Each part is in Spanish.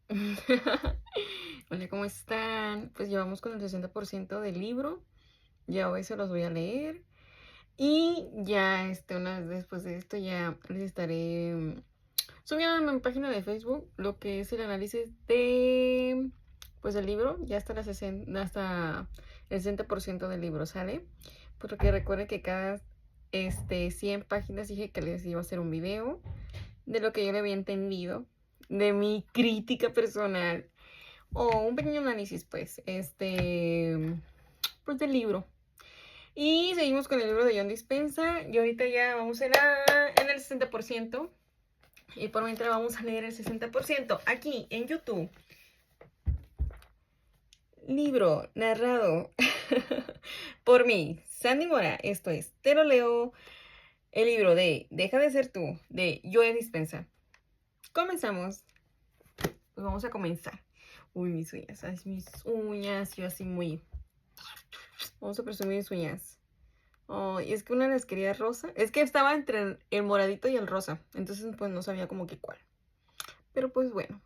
Hola, ¿cómo están? Pues llevamos con el 60% del libro. Ya hoy se los voy a leer. Y ya, una vez después de esto, ya les estaré subiendo en mi página de Facebook lo que es el análisis de, pues, el libro. Ya hasta, hasta el 60% del libro sale. Porque recuerden que cada 100 páginas dije que les iba a hacer un video de lo que yo le había entendido, de mi crítica personal o un pequeño análisis, pues del libro. Y seguimos con el libro de John Dispensa. Y ahorita ya vamos en el 60%. Y por mientras vamos a leer el 60% aquí en YouTube. Libro narrado por mí, Sandy Mora. Esto es Te lo leo. El libro de Deja de ser tú, de Joe Dispensa. Comenzamos. Pues vamos a comenzar. Uy, mis uñas. Ay, mis uñas. Yo así muy... Vamos a presumir mis uñas. Oh, y es que una las quería rosa. Es que estaba entre el moradito y el rosa. Entonces, pues no sabía como que cuál. Pero pues bueno.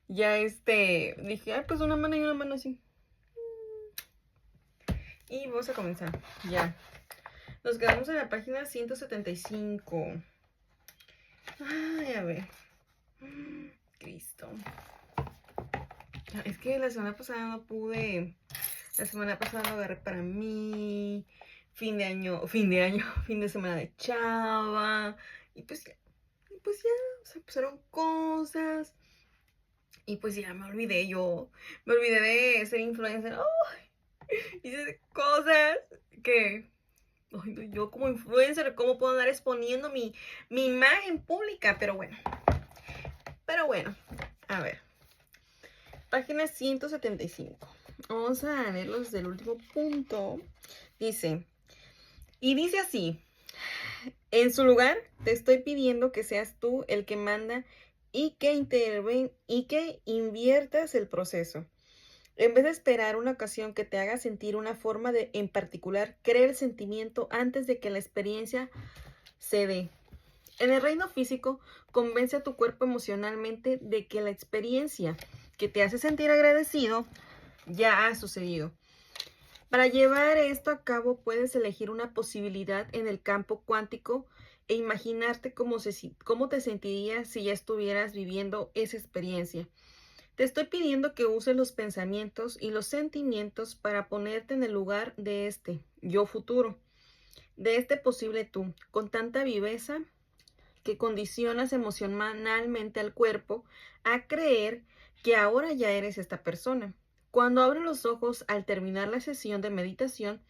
Ya dije, ay, pues una mano y una mano así. Y vamos a comenzar. Ya. Nos quedamos en la página 175. Ay, a ver. Cristo. Es que la semana pasada no pude. La semana pasada lo agarré para mí. Fin de año, fin de semana de chava. Y pues ya, se pasaron cosas. Y pues ya me olvidé Me olvidé de ser influencer. Hice cosas que... Ay, no, yo como influencer, ¿cómo puedo andar exponiendo mi imagen pública? Pero bueno, a ver. Página 175. Vamos a leerlos desde el último punto. Dice así: en su lugar, te estoy pidiendo que seas tú el que manda y que inviertas el proceso. En vez de esperar una ocasión que te haga sentir una forma en particular, crea el sentimiento antes de que la experiencia se dé. En el reino físico, convence a tu cuerpo emocionalmente de que la experiencia que te hace sentir agradecido ya ha sucedido. Para llevar esto a cabo, puedes elegir una posibilidad en el campo cuántico e imaginarte cómo te sentirías si ya estuvieras viviendo esa experiencia. Te estoy pidiendo que uses los pensamientos y los sentimientos para ponerte en el lugar de este yo futuro, de este posible tú, con tanta viveza que condicionas emocionalmente al cuerpo a creer que ahora ya eres esta persona. Cuando abres los ojos al terminar la sesión de meditación,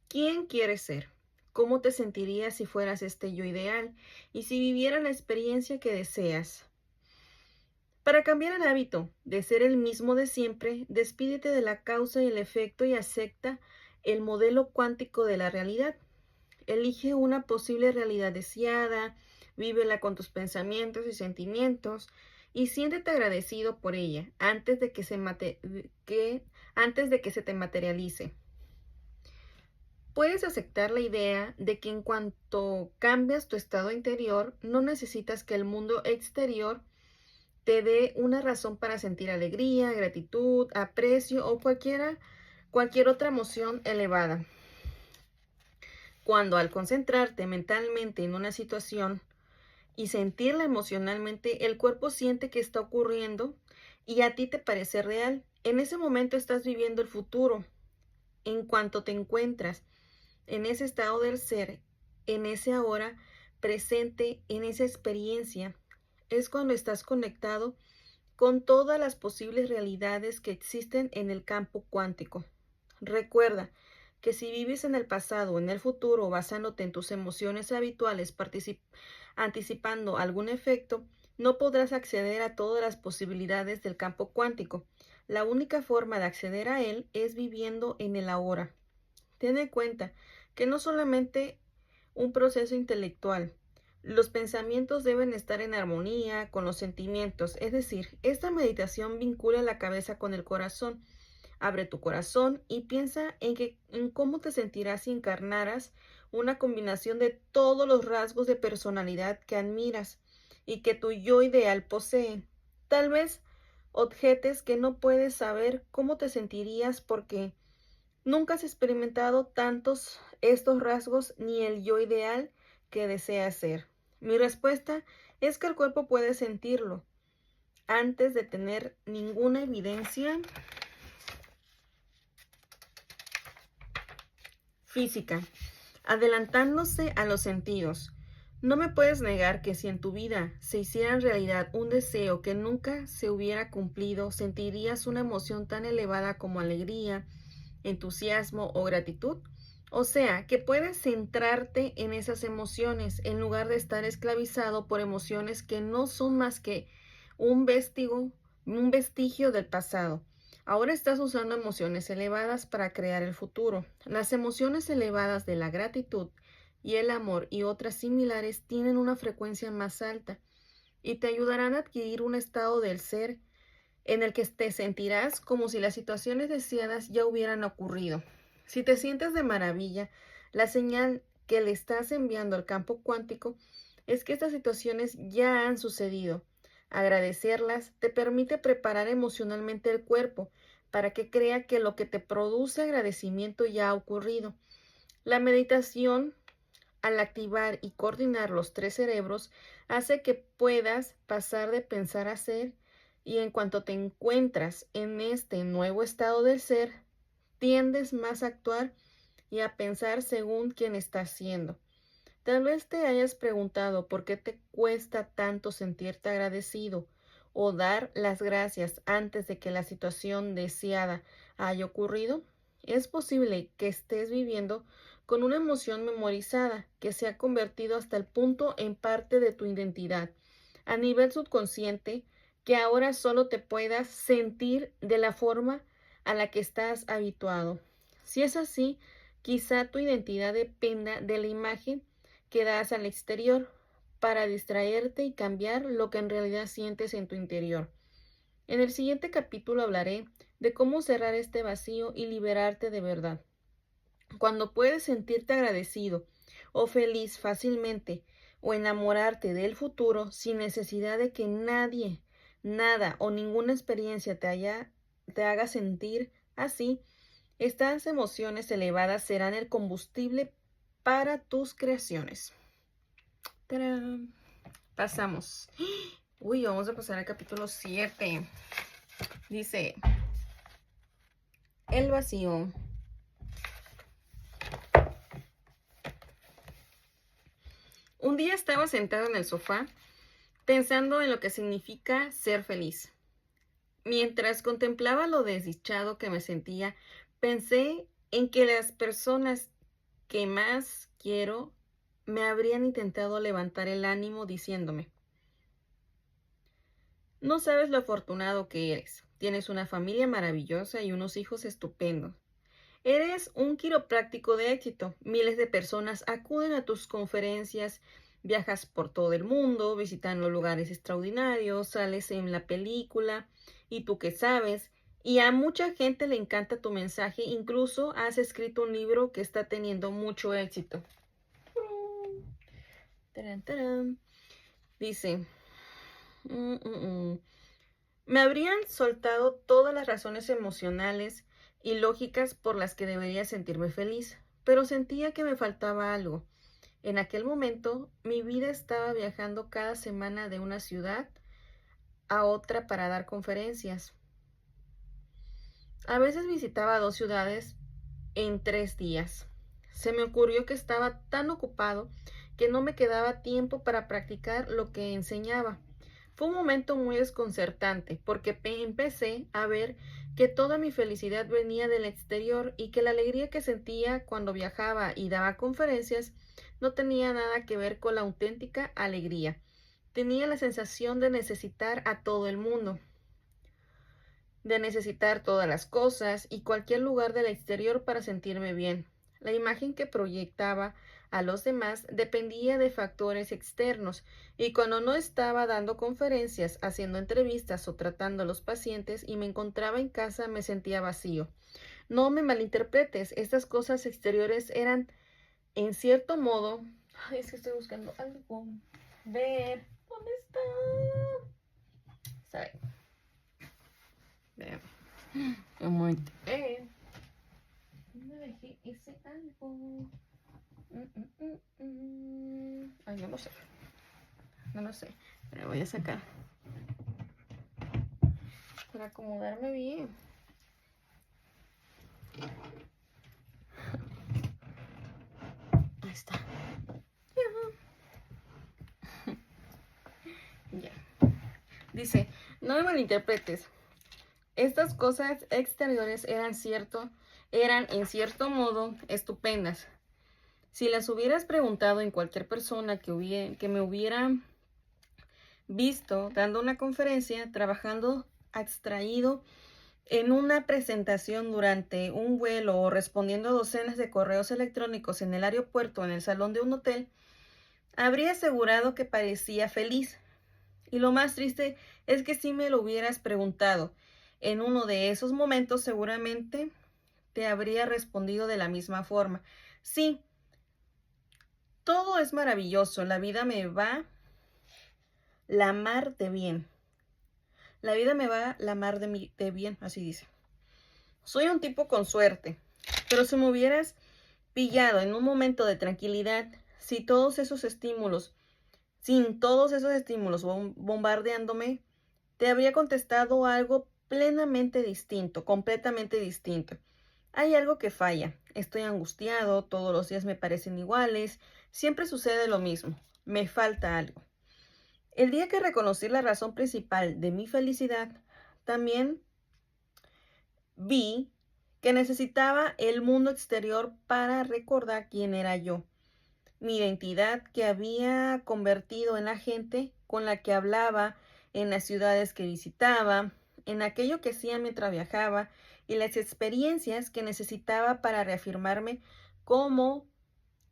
¿quién quieres ser? ¿Cómo te sentirías si fueras este yo ideal y si vivieras la experiencia que deseas? Para cambiar el hábito de ser el mismo de siempre, despídete de la causa y el efecto y acepta el modelo cuántico de la realidad. Elige una posible realidad deseada, vívela con tus pensamientos y sentimientos y siéntete agradecido por ella antes de que se te materialice. Puedes aceptar la idea de que en cuanto cambias tu estado interior, no necesitas que el mundo exterior te dé una razón para sentir alegría, gratitud, aprecio o cualquier otra emoción elevada. Cuando al concentrarte mentalmente en una situación y sentirla emocionalmente, el cuerpo siente que está ocurriendo y a ti te parece real. En ese momento estás viviendo el futuro. En cuanto te encuentras en ese estado del ser, en ese ahora presente, en esa experiencia, es cuando estás conectado con todas las posibles realidades que existen en el campo cuántico. Recuerda que si vives en el pasado o en el futuro basándote en tus emociones habituales, anticipando algún efecto, no podrás acceder a todas las posibilidades del campo cuántico. La única forma de acceder a él es viviendo en el ahora. Ten en cuenta que no solamente un proceso intelectual. Los pensamientos deben estar en armonía con los sentimientos, es decir, esta meditación vincula la cabeza con el corazón. Abre tu corazón y piensa en cómo te sentirás si encarnaras una combinación de todos los rasgos de personalidad que admiras y que tu yo ideal posee. Tal vez objetes que no puedes saber cómo te sentirías porque nunca has experimentado tantos estos rasgos ni el yo ideal que deseas ser. Mi respuesta es que el cuerpo puede sentirlo antes de tener ninguna evidencia física, adelantándose a los sentidos. No me puedes negar que si en tu vida se hiciera en realidad un deseo que nunca se hubiera cumplido, sentirías una emoción tan elevada como alegría, entusiasmo o gratitud. O sea, que puedes centrarte en esas emociones en lugar de estar esclavizado por emociones que no son más que un vestigio del pasado. Ahora estás usando emociones elevadas para crear el futuro. Las emociones elevadas de la gratitud y el amor y otras similares tienen una frecuencia más alta y te ayudarán a adquirir un estado del ser en el que te sentirás como si las situaciones deseadas ya hubieran ocurrido. Si te sientes de maravilla, la señal que le estás enviando al campo cuántico es que estas situaciones ya han sucedido. Agradecerlas te permite preparar emocionalmente el cuerpo para que crea que lo que te produce agradecimiento ya ha ocurrido. La meditación, al activar y coordinar los tres cerebros, hace que puedas pasar de pensar a ser, y en cuanto te encuentras en este nuevo estado del ser, tiendes más a actuar y a pensar según quien estás siendo. Tal vez te hayas preguntado por qué te cuesta tanto sentirte agradecido o dar las gracias antes de que la situación deseada haya ocurrido. Es posible que estés viviendo con una emoción memorizada que se ha convertido hasta el punto en parte de tu identidad, a nivel subconsciente, que ahora solo te puedas sentir de la forma a la que estás habituado. Si es así, quizá tu identidad dependa de la imagen que das al exterior para distraerte y cambiar lo que en realidad sientes en tu interior. En el siguiente capítulo hablaré de cómo cerrar este vacío y liberarte de verdad. Cuando puedes sentirte agradecido o feliz fácilmente o enamorarte del futuro sin necesidad de que nadie, nada o ninguna experiencia te haga sentir así, estas emociones elevadas serán el combustible para tus creaciones. ¡Tarán! Pasamos. Uy, vamos a pasar al capítulo 7. Dice, el vacío. Un día estaba sentado en el sofá pensando en lo que significa ser feliz. Mientras contemplaba lo desdichado que me sentía, pensé en que las personas que más quiero me habrían intentado levantar el ánimo diciéndome: no sabes lo afortunado que eres. Tienes una familia maravillosa y unos hijos estupendos. Eres un quiropráctico de éxito. Miles de personas acuden a tus conferencias, viajas por todo el mundo, visitando lugares extraordinarios, sales en la película, y tú qué sabes. Y a mucha gente le encanta tu mensaje, incluso has escrito un libro que está teniendo mucho éxito. Tarán, tarán. Dice, me habrían soltado todas las razones emocionales y lógicas por las que debería sentirme feliz, pero sentía que me faltaba algo. En aquel momento, mi vida estaba viajando cada semana de una ciudad a otra para dar conferencias. A veces visitaba 2 ciudades en 3 días. Se me ocurrió que estaba tan ocupado que no me quedaba tiempo para practicar lo que enseñaba. Fue un momento muy desconcertante porque empecé a ver que toda mi felicidad venía del exterior y que la alegría que sentía cuando viajaba y daba conferencias no tenía nada que ver con la auténtica alegría. Tenía la sensación de necesitar a todo el mundo, de necesitar todas las cosas y cualquier lugar del exterior para sentirme bien. La imagen que proyectaba a los demás dependía de factores externos, y cuando no estaba dando conferencias, haciendo entrevistas o tratando a los pacientes y me encontraba en casa, me sentía vacío. No me malinterpretes, estas cosas exteriores eran, en cierto modo... Ay, es que estoy buscando algo. Ver, ¿dónde está? ¿Sabe? Espérame. Un momento. ¿Dónde dejé ese algo? Ay, no lo sé. No lo sé. Pero voy a sacar. Para acomodarme bien. Ahí está. Ya. Dice, no me malinterpretes. Estas cosas exteriores eran en cierto modo estupendas. Si las hubieras preguntado en cualquier persona que me hubiera visto dando una conferencia, trabajando abstraído en una presentación durante un vuelo o respondiendo a docenas de correos electrónicos en el aeropuerto o en el salón de un hotel, habría asegurado que parecía feliz. Y lo más triste es que si me lo hubieras preguntado en uno de esos momentos, seguramente te habría respondido de la misma forma. Sí, todo es maravilloso, la vida me va la mar de bien. La vida me va la mar de bien, así dice. Soy un tipo con suerte, pero si me hubieras pillado en un momento de tranquilidad, sin todos esos estímulos bombardeándome, te habría contestado algo plenamente distinto, completamente distinto. Hay algo que falla. Estoy angustiado, todos los días me parecen iguales, siempre sucede lo mismo. Me falta algo. El día que reconocí la razón principal de mi felicidad, también vi que necesitaba el mundo exterior para recordar quién era yo, mi identidad que había convertido en la gente con la que hablaba, en las ciudades que visitaba, en aquello que hacía mientras viajaba y las experiencias que necesitaba para reafirmarme como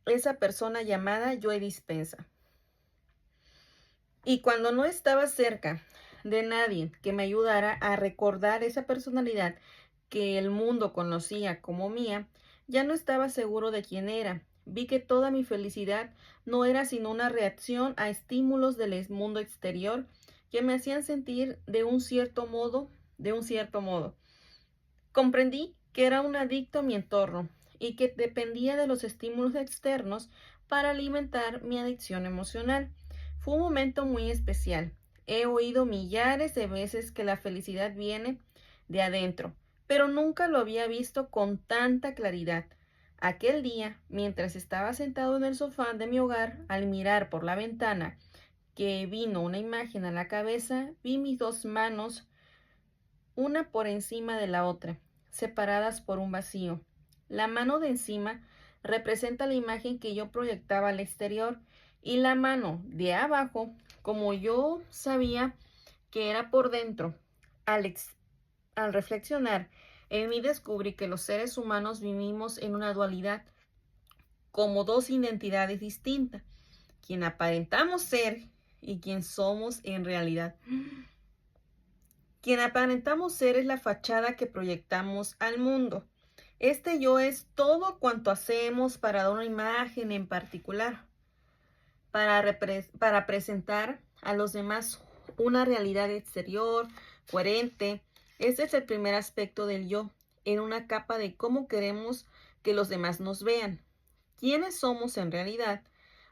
esa persona llamada Joe Dispenza. Y cuando no estaba cerca de nadie que me ayudara a recordar esa personalidad que el mundo conocía como mía, ya no estaba seguro de quién era. Vi que toda mi felicidad no era sino una reacción a estímulos del mundo exterior que me hacían sentir de un cierto modo. Comprendí que era un adicto a mi entorno y que dependía de los estímulos externos para alimentar mi adicción emocional. Fue un momento muy especial. He oído millares de veces que la felicidad viene de adentro, pero nunca lo había visto con tanta claridad. Aquel día, mientras estaba sentado en el sofá de mi hogar, al mirar por la ventana que vino una imagen a la cabeza, vi mis dos manos, una por encima de la otra, separadas por un vacío. La mano de encima representa la imagen que yo proyectaba al exterior y la mano de abajo, como yo sabía que era por dentro. Al reflexionar en mí descubrí que los seres humanos vivimos en una dualidad, como dos identidades distintas, quien aparentamos ser y quien somos en realidad. Quien aparentamos ser es la fachada que proyectamos al mundo. Este yo es todo cuanto hacemos para dar una imagen en particular, para presentar a los demás una realidad exterior, coherente. Este es el primer aspecto del yo, en una capa de cómo queremos que los demás nos vean. ¿Quiénes somos en realidad?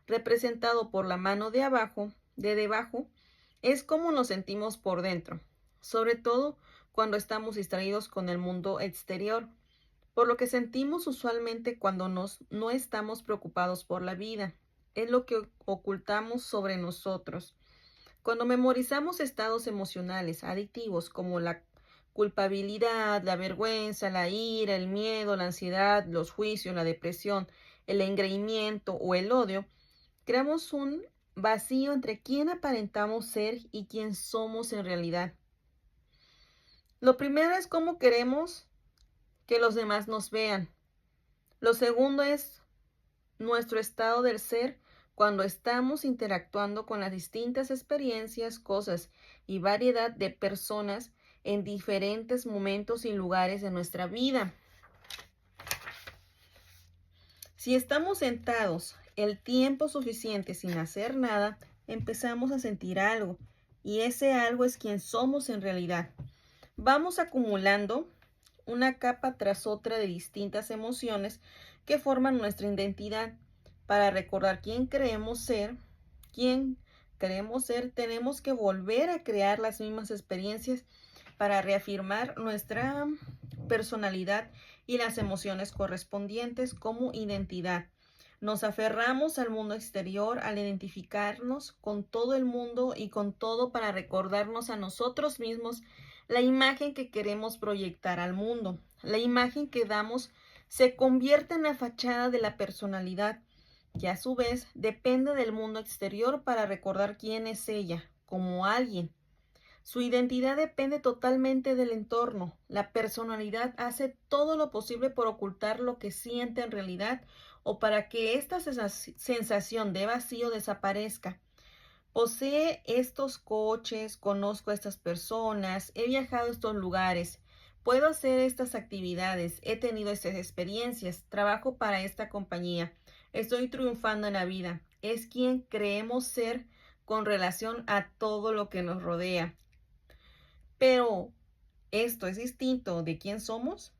Representado por la mano de abajo, de debajo, es cómo nos sentimos por dentro, sobre todo cuando estamos distraídos con el mundo exterior, por lo que sentimos usualmente cuando no estamos preocupados por la vida, es lo que ocultamos sobre nosotros. Cuando memorizamos estados emocionales adictivos como la culpabilidad, la vergüenza, la ira, el miedo, la ansiedad, los juicios, la depresión, el engreimiento o el odio, creamos un vacío entre quién aparentamos ser y quién somos en realidad. Lo primero es cómo queremos que los demás nos vean. Lo segundo es nuestro estado del ser cuando estamos interactuando con las distintas experiencias, cosas y variedad de personas en diferentes momentos y lugares de nuestra vida. Si estamos sentados el tiempo suficiente sin hacer nada, empezamos a sentir algo, y ese algo es quien somos en realidad. Vamos acumulando una capa tras otra de distintas emociones que forman nuestra identidad. Para recordar quién queremos ser, tenemos que volver a crear las mismas experiencias para reafirmar nuestra personalidad y las emociones correspondientes como identidad. Nos aferramos al mundo exterior al identificarnos con todo el mundo y con todo para recordarnos a nosotros mismos la imagen que queremos proyectar al mundo. La imagen que damos se convierte en la fachada de la personalidad, que a su vez depende del mundo exterior para recordar quién es ella, como alguien. Su identidad depende totalmente del entorno. La personalidad hace todo lo posible por ocultar lo que siente en realidad o para que esta sensación de vacío desaparezca. Posee estos coches, conozco a estas personas, he viajado a estos lugares, puedo hacer estas actividades, he tenido estas experiencias, trabajo para esta compañía, estoy triunfando en la vida. Es quien creemos ser con relación a todo lo que nos rodea. Pero esto es distinto de quién somos,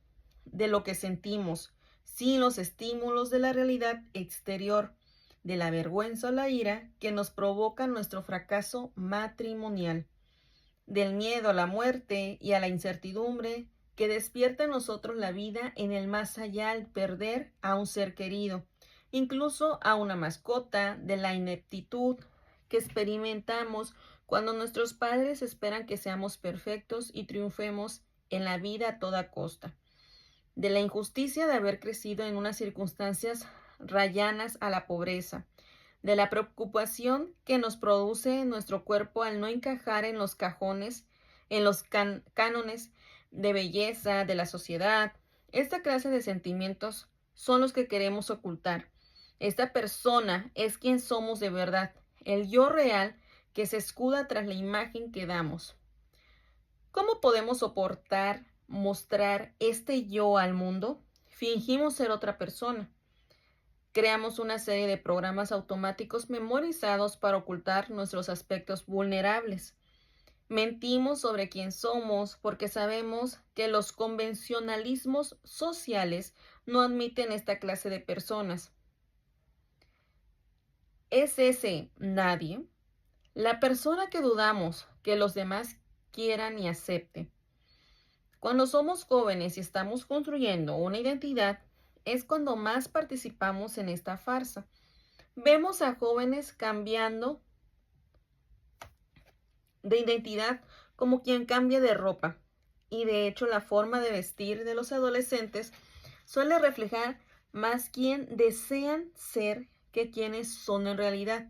de lo que sentimos, sin los estímulos de la realidad exterior, de la vergüenza o la ira que nos provoca nuestro fracaso matrimonial, del miedo a la muerte y a la incertidumbre que despierta en nosotros la vida en el más allá al perder a un ser querido, incluso a una mascota, de la ineptitud que experimentamos cuando nuestros padres esperan que seamos perfectos y triunfemos en la vida a toda costa, de la injusticia de haber crecido en unas circunstancias rayanas a la pobreza, de la preocupación que nos produce nuestro cuerpo al no encajar en los cajones, en los cánones de belleza de la sociedad. Esta clase de sentimientos son los que queremos ocultar. Esta persona es quien somos de verdad, el yo real que se escuda tras la imagen que damos. ¿Cómo podemos soportar mostrar este yo al mundo? Fingimos ser otra persona. Creamos una serie de programas automáticos memorizados para ocultar nuestros aspectos vulnerables. Mentimos sobre quién somos porque sabemos que los convencionalismos sociales no admiten esta clase de personas. ¿Es ese nadie? La persona que dudamos que los demás quieran y acepten. Cuando somos jóvenes y estamos construyendo una identidad, es cuando más participamos en esta farsa. Vemos a jóvenes cambiando de identidad como quien cambia de ropa. Y de hecho la forma de vestir de los adolescentes suele reflejar más quién desean ser que quienes son en realidad.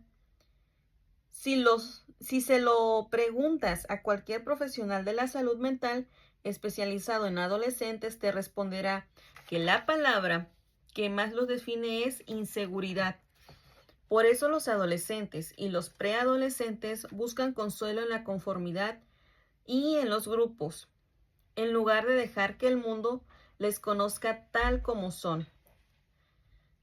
Si se lo preguntas a cualquier profesional de la salud mental especializado en adolescentes, te responderá que la palabra que más los define es inseguridad. Por eso los adolescentes y los preadolescentes buscan consuelo en la conformidad y en los grupos, en lugar de dejar que el mundo les conozca tal como son.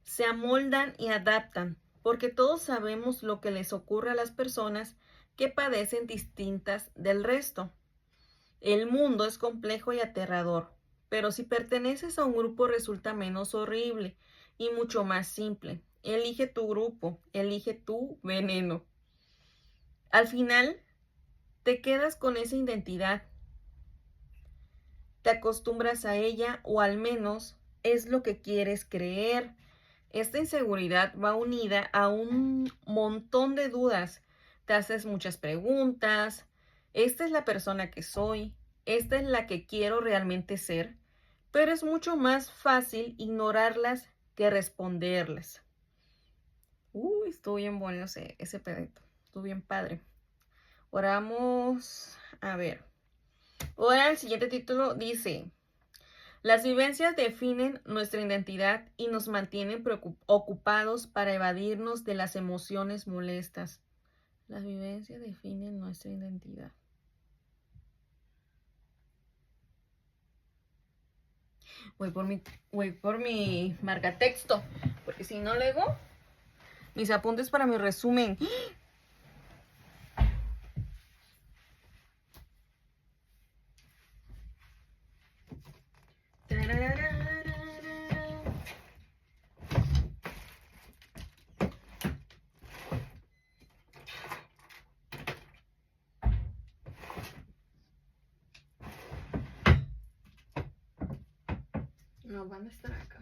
Se amoldan y adaptan, porque todos sabemos lo que les ocurre a las personas que padecen distintas del resto. El mundo es complejo y aterrador, pero si perteneces a un grupo resulta menos horrible y mucho más simple. Elige tu grupo, elige tu veneno. Al final, te quedas con esa identidad. Te acostumbras a ella o al menos es lo que quieres creer. Esta inseguridad va unida a un montón de dudas. Te haces muchas preguntas. ¿Esta es la persona que soy? ¿Esta es la que quiero realmente ser? Pero es mucho más fácil ignorarlas que responderlas. Estuvo bien bueno ese pedito. Estuvo bien padre. Oramos. A ver. Ahora el siguiente título dice: las vivencias definen nuestra identidad y nos mantienen ocupados para evadirnos de las emociones molestas. Las vivencias definen nuestra identidad. Voy por mi marcatexto, porque si no luego mis apuntes para mi resumen. No, van a estar acá.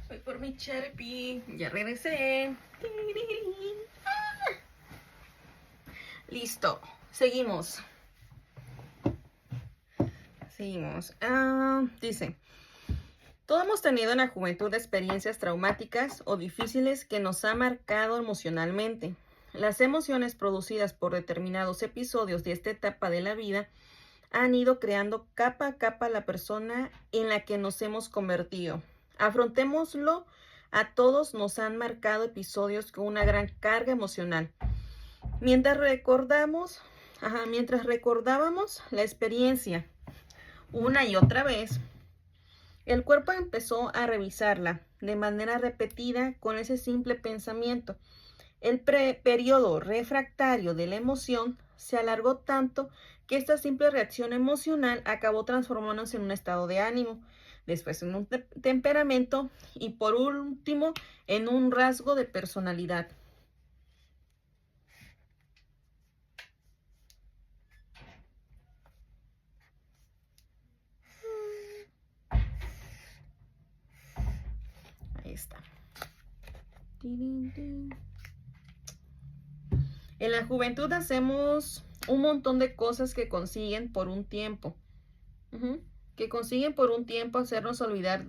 Voy por mi Sharpie. Ya regresé. Listo. Seguimos. Dice, todos hemos tenido en la juventud experiencias traumáticas o difíciles que nos han marcado emocionalmente. Las emociones producidas por determinados episodios de esta etapa de la vida han ido creando capa a capa la persona en la que nos hemos convertido. Afrontémoslo, a todos nos han marcado episodios con una gran carga emocional. Mientras recordábamos la experiencia una y otra vez, el cuerpo empezó a revisarla de manera repetida con ese simple pensamiento. El periodo refractario de la emoción se alargó tanto que esta simple reacción emocional acabó transformándose en un estado de ánimo, después en un temperamento y por último en un rasgo de personalidad. Ahí está. En la juventud hacemos un montón de cosas que consiguen por un tiempo. Hacernos olvidar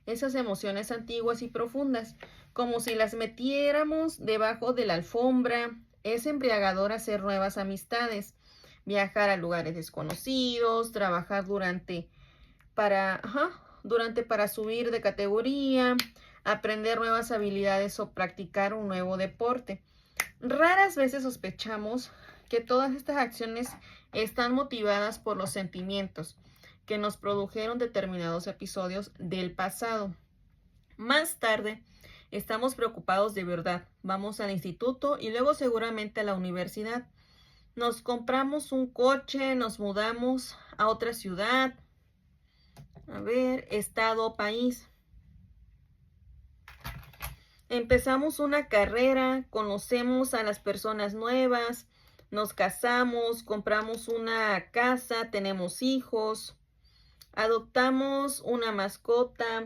esas emociones antiguas y profundas, como si las metiéramos debajo de la alfombra. Es embriagador hacer nuevas amistades, viajar a lugares desconocidos, trabajar para subir de categoría, aprender nuevas habilidades o practicar un nuevo deporte. Raras veces sospechamos que todas estas acciones están motivadas por los sentimientos que nos produjeron determinados episodios del pasado. Más tarde, estamos preocupados de verdad. Vamos al instituto y luego seguramente a la universidad. Nos compramos un coche, nos mudamos a otra ciudad, estado, país. Empezamos una carrera, conocemos a las personas nuevas, nos casamos, compramos una casa, tenemos hijos, adoptamos una mascota,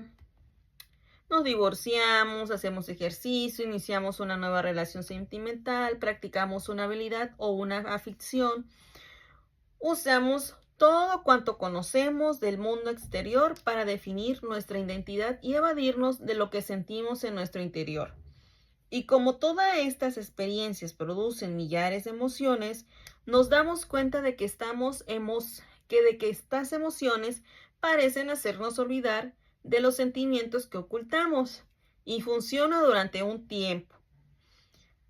nos divorciamos, hacemos ejercicio, iniciamos una nueva relación sentimental, practicamos una habilidad o una afición. Usamos todo cuanto conocemos del mundo exterior para definir nuestra identidad y evadirnos de lo que sentimos en nuestro interior. Y como todas estas experiencias producen millares de emociones, nos damos cuenta de que estas emociones parecen hacernos olvidar de los sentimientos que ocultamos y funciona durante un tiempo.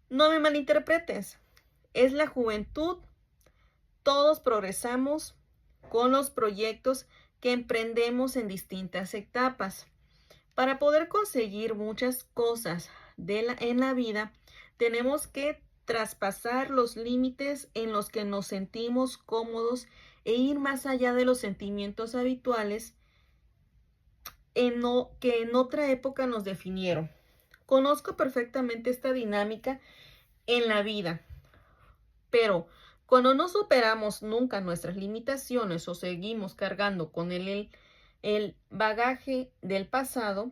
No me malinterpretes, es la juventud. Todos progresamos con los proyectos que emprendemos en distintas etapas. Para poder conseguir muchas cosas en la vida, tenemos que traspasar los límites en los que nos sentimos cómodos e ir más allá de los sentimientos habituales que en otra época nos definieron. Conozco perfectamente esta dinámica en la vida, pero cuando no superamos nunca nuestras limitaciones o seguimos cargando con el bagaje del pasado,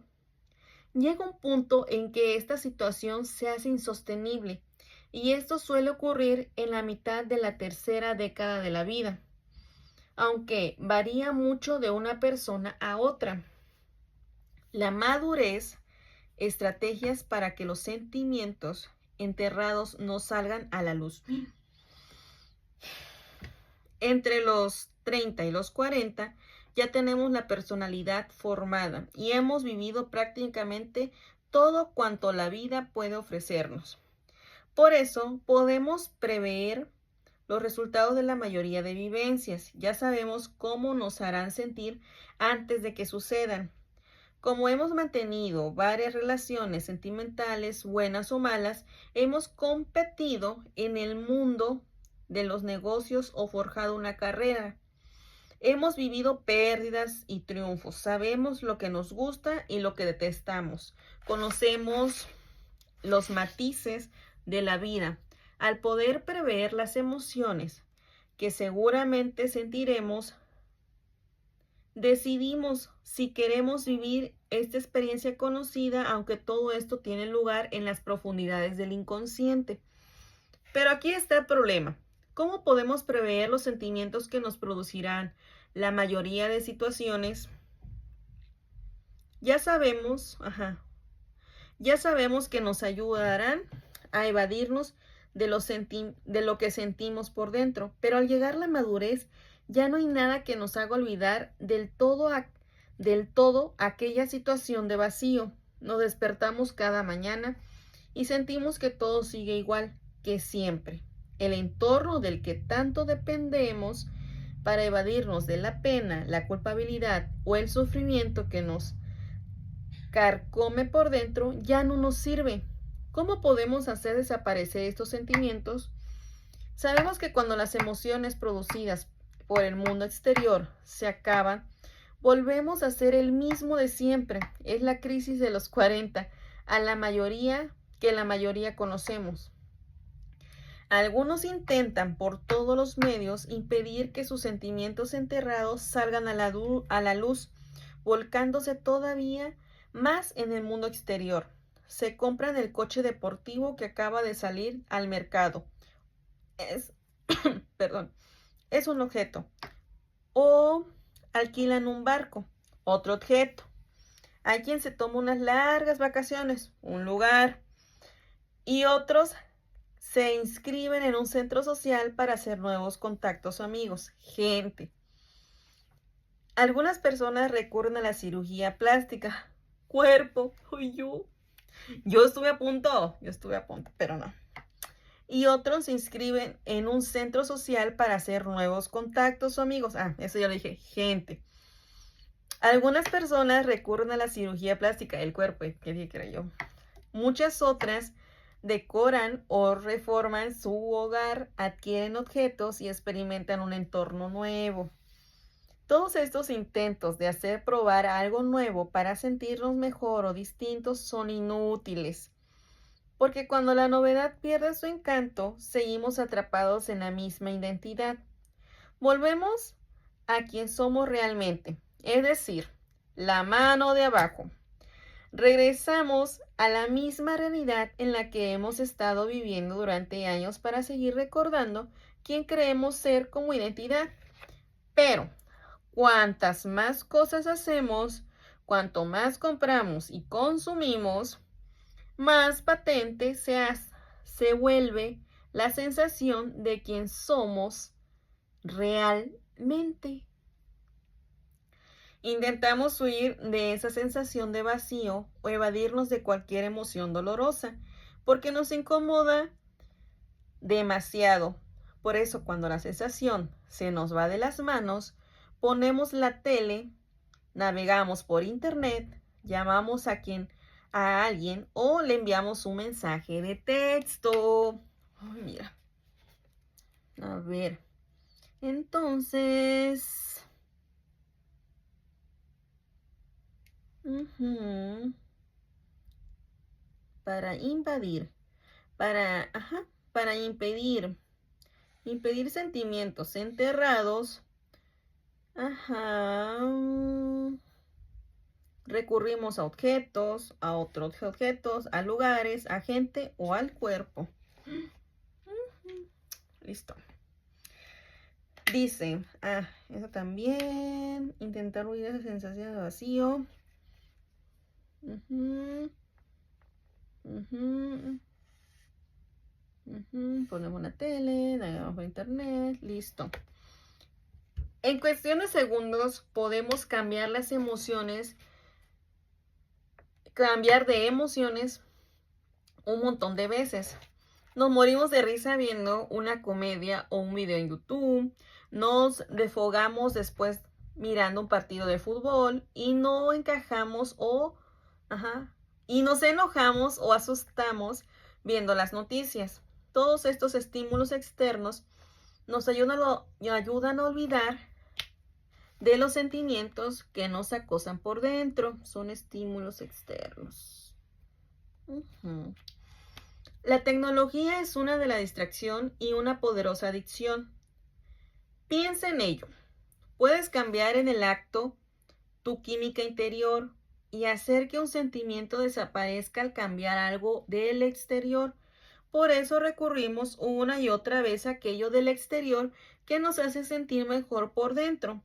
llega un punto en que esta situación se hace insostenible y esto suele ocurrir en la mitad de la tercera década de la vida, aunque varía mucho de una persona a otra. La madurez, estrategias para que los sentimientos enterrados no salgan a la luz. Entre los 30 y los 40 ya tenemos la personalidad formada y hemos vivido prácticamente todo cuanto la vida puede ofrecernos. Por eso podemos prever los resultados de la mayoría de vivencias. Ya sabemos cómo nos harán sentir antes de que sucedan. Como hemos mantenido varias relaciones sentimentales, buenas o malas, hemos competido en el mundo de los negocios o forjado una carrera. Hemos vivido pérdidas y triunfos. Sabemos lo que nos gusta y lo que detestamos. Conocemos los matices de la vida. Al poder prever las emociones que seguramente sentiremos, decidimos si queremos vivir esta experiencia conocida, aunque todo esto tiene lugar en las profundidades del inconsciente. Pero aquí está el problema. ¿Cómo podemos prever los sentimientos que nos producirán la mayoría de situaciones? Ya sabemos, ya sabemos que nos ayudarán a evadirnos de lo que sentimos por dentro, pero al llegar la madurez ya no hay nada que nos haga olvidar del todo aquella situación de vacío. Nos despertamos cada mañana y sentimos que todo sigue igual que siempre. El entorno del que tanto dependemos para evadirnos de la pena, la culpabilidad o el sufrimiento que nos carcome por dentro ya no nos sirve. ¿Cómo podemos hacer desaparecer estos sentimientos? Sabemos que cuando las emociones producidas por el mundo exterior se acaban, volvemos a ser el mismo de siempre. Es la crisis de los 40, a la mayoría que la mayoría conocemos. Algunos intentan por todos los medios impedir que sus sentimientos enterrados salgan a la luz, volcándose todavía más en el mundo exterior. Se compran el coche deportivo que acaba de salir al mercado. Perdón, es un objeto. O alquilan un barco, otro objeto. Hay quien se toma unas largas vacaciones, un lugar. Y otros se inscriben en un centro social para hacer nuevos contactos o amigos, gente. Algunas personas recurren a la cirugía plástica. Cuerpo, soy yo. Yo estuve a punto, pero no. Y otros se inscriben en un centro social para hacer nuevos contactos o amigos. Eso ya lo dije, gente. Algunas personas recurren a la cirugía plástica del cuerpo, ¿qué dije que era yo? Muchas otras decoran o reforman su hogar, adquieren objetos y experimentan un entorno nuevo. Todos estos intentos de hacer probar algo nuevo para sentirnos mejor o distintos son inútiles, porque cuando la novedad pierde su encanto, seguimos atrapados en la misma identidad. Volvemos a quien somos realmente, es decir, la mano de abajo. Regresamos a la misma realidad en la que hemos estado viviendo durante años para seguir recordando quién creemos ser como identidad. Pero, cuantas más cosas hacemos, cuanto más compramos y consumimos, más patente se vuelve la sensación de quién somos realmente. Intentamos huir de esa sensación de vacío o evadirnos de cualquier emoción dolorosa, porque nos incomoda demasiado. Por eso, cuando la sensación se nos va de las manos, ponemos la tele, navegamos por internet, llamamos a alguien o le enviamos un mensaje de texto. Ay, mira. A ver. Entonces, para invadir, para impedir sentimientos enterrados, recurrimos a objetos, a otros objetos, a lugares, a gente o al cuerpo. Listo. Dice, eso también, intentar huir de esa sensación de vacío. Ponemos una tele, navegamos por internet, listo. En cuestión de segundos podemos cambiar las emociones, cambiar de emociones un montón de veces. Nos morimos de risa viendo una comedia o un video en YouTube. Nos desfogamos después mirando un partido de fútbol y no encajamos y nos enojamos o asustamos viendo las noticias. Todos estos estímulos externos nos ayudan a olvidar de los sentimientos que nos acosan por dentro. Son estímulos externos. La tecnología es una de la distracción y una poderosa adicción. Piensa en ello. Puedes cambiar en el acto tu química interior y hacer que un sentimiento desaparezca al cambiar algo del exterior. Por eso recurrimos una y otra vez a aquello del exterior que nos hace sentir mejor por dentro.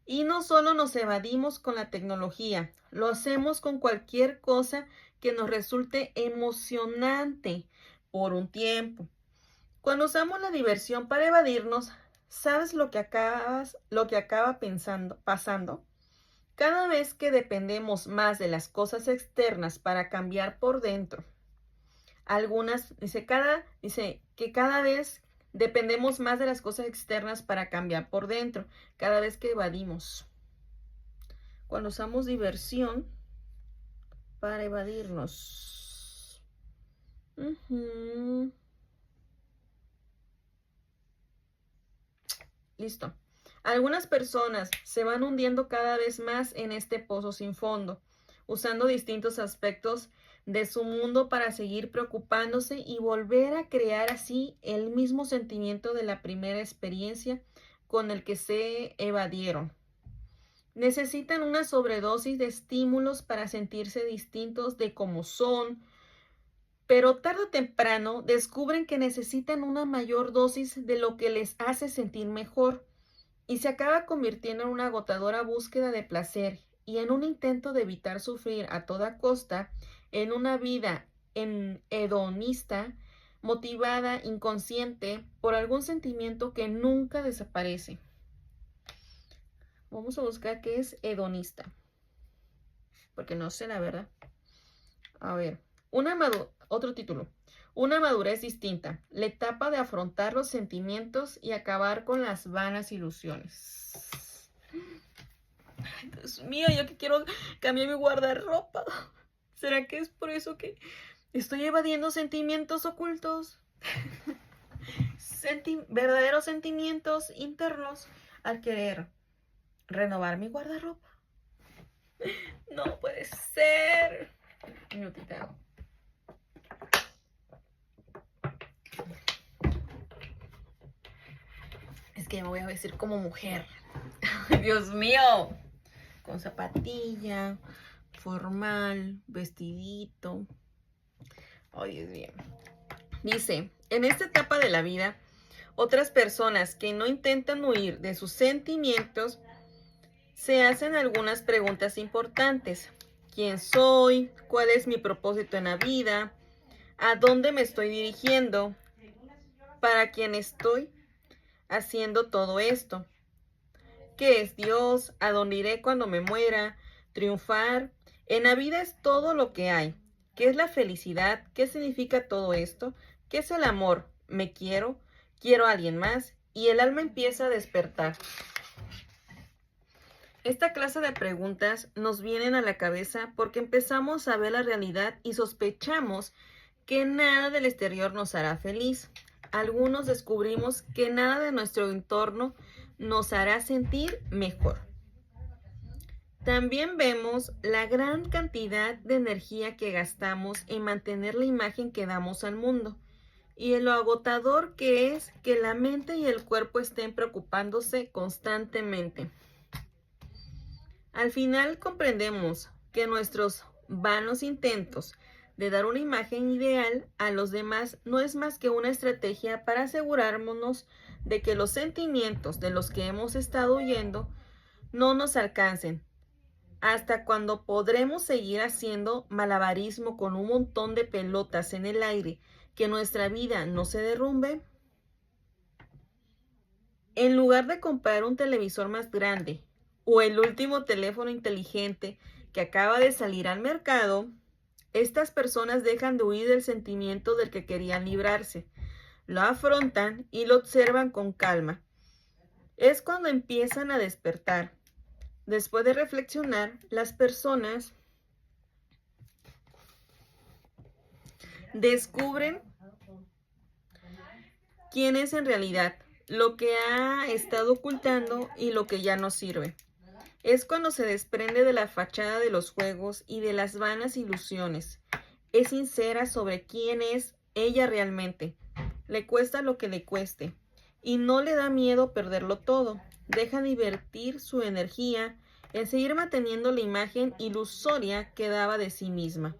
Y no solo nos evadimos con la tecnología, lo hacemos con cualquier cosa que nos resulte emocionante por un tiempo. Cuando usamos la diversión para evadirnos, ¿sabes lo que acaba pasando? Cada vez que dependemos más de las cosas externas para cambiar por dentro, dice que cada vez dependemos más de las cosas externas para cambiar por dentro, cada vez que evadimos. Cuando usamos diversión para evadirnos. Listo. Algunas personas se van hundiendo cada vez más en este pozo sin fondo, usando distintos aspectos de su mundo para seguir preocupándose y volver a crear así el mismo sentimiento de la primera experiencia con el que se evadieron. Necesitan una sobredosis de estímulos para sentirse distintos de como son, pero tarde o temprano descubren que necesitan una mayor dosis de lo que les hace sentir mejor y se acaba convirtiendo en una agotadora búsqueda de placer y en un intento de evitar sufrir a toda costa en una vida hedonista, motivada, inconsciente por algún sentimiento que nunca desaparece. Vamos a buscar qué es hedonista, porque no sé la verdad. A ver, otro título. Una madurez distinta, la etapa de afrontar los sentimientos y acabar con las vanas ilusiones. Ay, Dios mío, yo que quiero cambiar mi guardarropa. ¿Será que es por eso que estoy evadiendo sentimientos ocultos? Verdaderos sentimientos internos al querer renovar mi guardarropa. No puede ser. Minutita. Es que me voy a vestir como mujer. Dios mío. Con zapatilla, formal, vestidito. Ay, Dios mío. Dice, en esta etapa de la vida, otras personas que no intentan huir de sus sentimientos se hacen algunas preguntas importantes. ¿Quién soy? ¿Cuál es mi propósito en la vida? ¿A dónde me estoy dirigiendo? ¿Para quién estoy haciendo todo esto? ¿Qué es Dios? ¿A dónde iré cuando me muera? ¿Triunfar? En la vida es todo lo que hay. ¿Qué es la felicidad? ¿Qué significa todo esto? ¿Qué es el amor? ¿Me quiero? ¿Quiero a alguien más? Y el alma empieza a despertar. Esta clase de preguntas nos vienen a la cabeza porque empezamos a ver la realidad y sospechamos que nada del exterior nos hará feliz. Algunos descubrimos que nada de nuestro entorno nos hará sentir mejor. También vemos la gran cantidad de energía que gastamos en mantener la imagen que damos al mundo y en lo agotador que es que la mente y el cuerpo estén preocupándose constantemente. Al final comprendemos que nuestros vanos intentos de dar una imagen ideal a los demás no es más que una estrategia para asegurarnos de que los sentimientos de los que hemos estado huyendo no nos alcancen. ¿Hasta cuando podremos seguir haciendo malabarismo con un montón de pelotas en el aire que nuestra vida no se derrumbe? En lugar de comprar un televisor más grande o el último teléfono inteligente que acaba de salir al mercado, estas personas dejan de huir del sentimiento del que querían librarse, lo afrontan y lo observan con calma. Es cuando empiezan a despertar. Después de reflexionar, las personas descubren quién es en realidad, lo que ha estado ocultando y lo que ya no sirve. Es cuando se desprende de la fachada de los juegos y de las vanas ilusiones. Es sincera sobre quién es ella realmente. Le cuesta lo que le cueste. Y no le da miedo perderlo todo. Deja divertir su energía en seguir manteniendo la imagen ilusoria que daba de sí misma.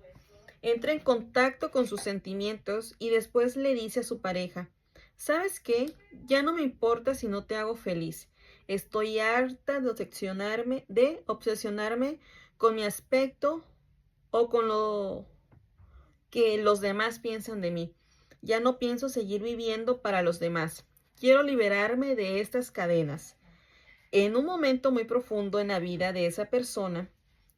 Entra en contacto con sus sentimientos y después le dice a su pareja: ¿sabes qué? Ya no me importa si no te hago feliz. Estoy harta de obsesionarme con mi aspecto o con lo que los demás piensan de mí. Ya no pienso seguir viviendo para los demás. Quiero liberarme de estas cadenas. En un momento muy profundo en la vida de esa persona,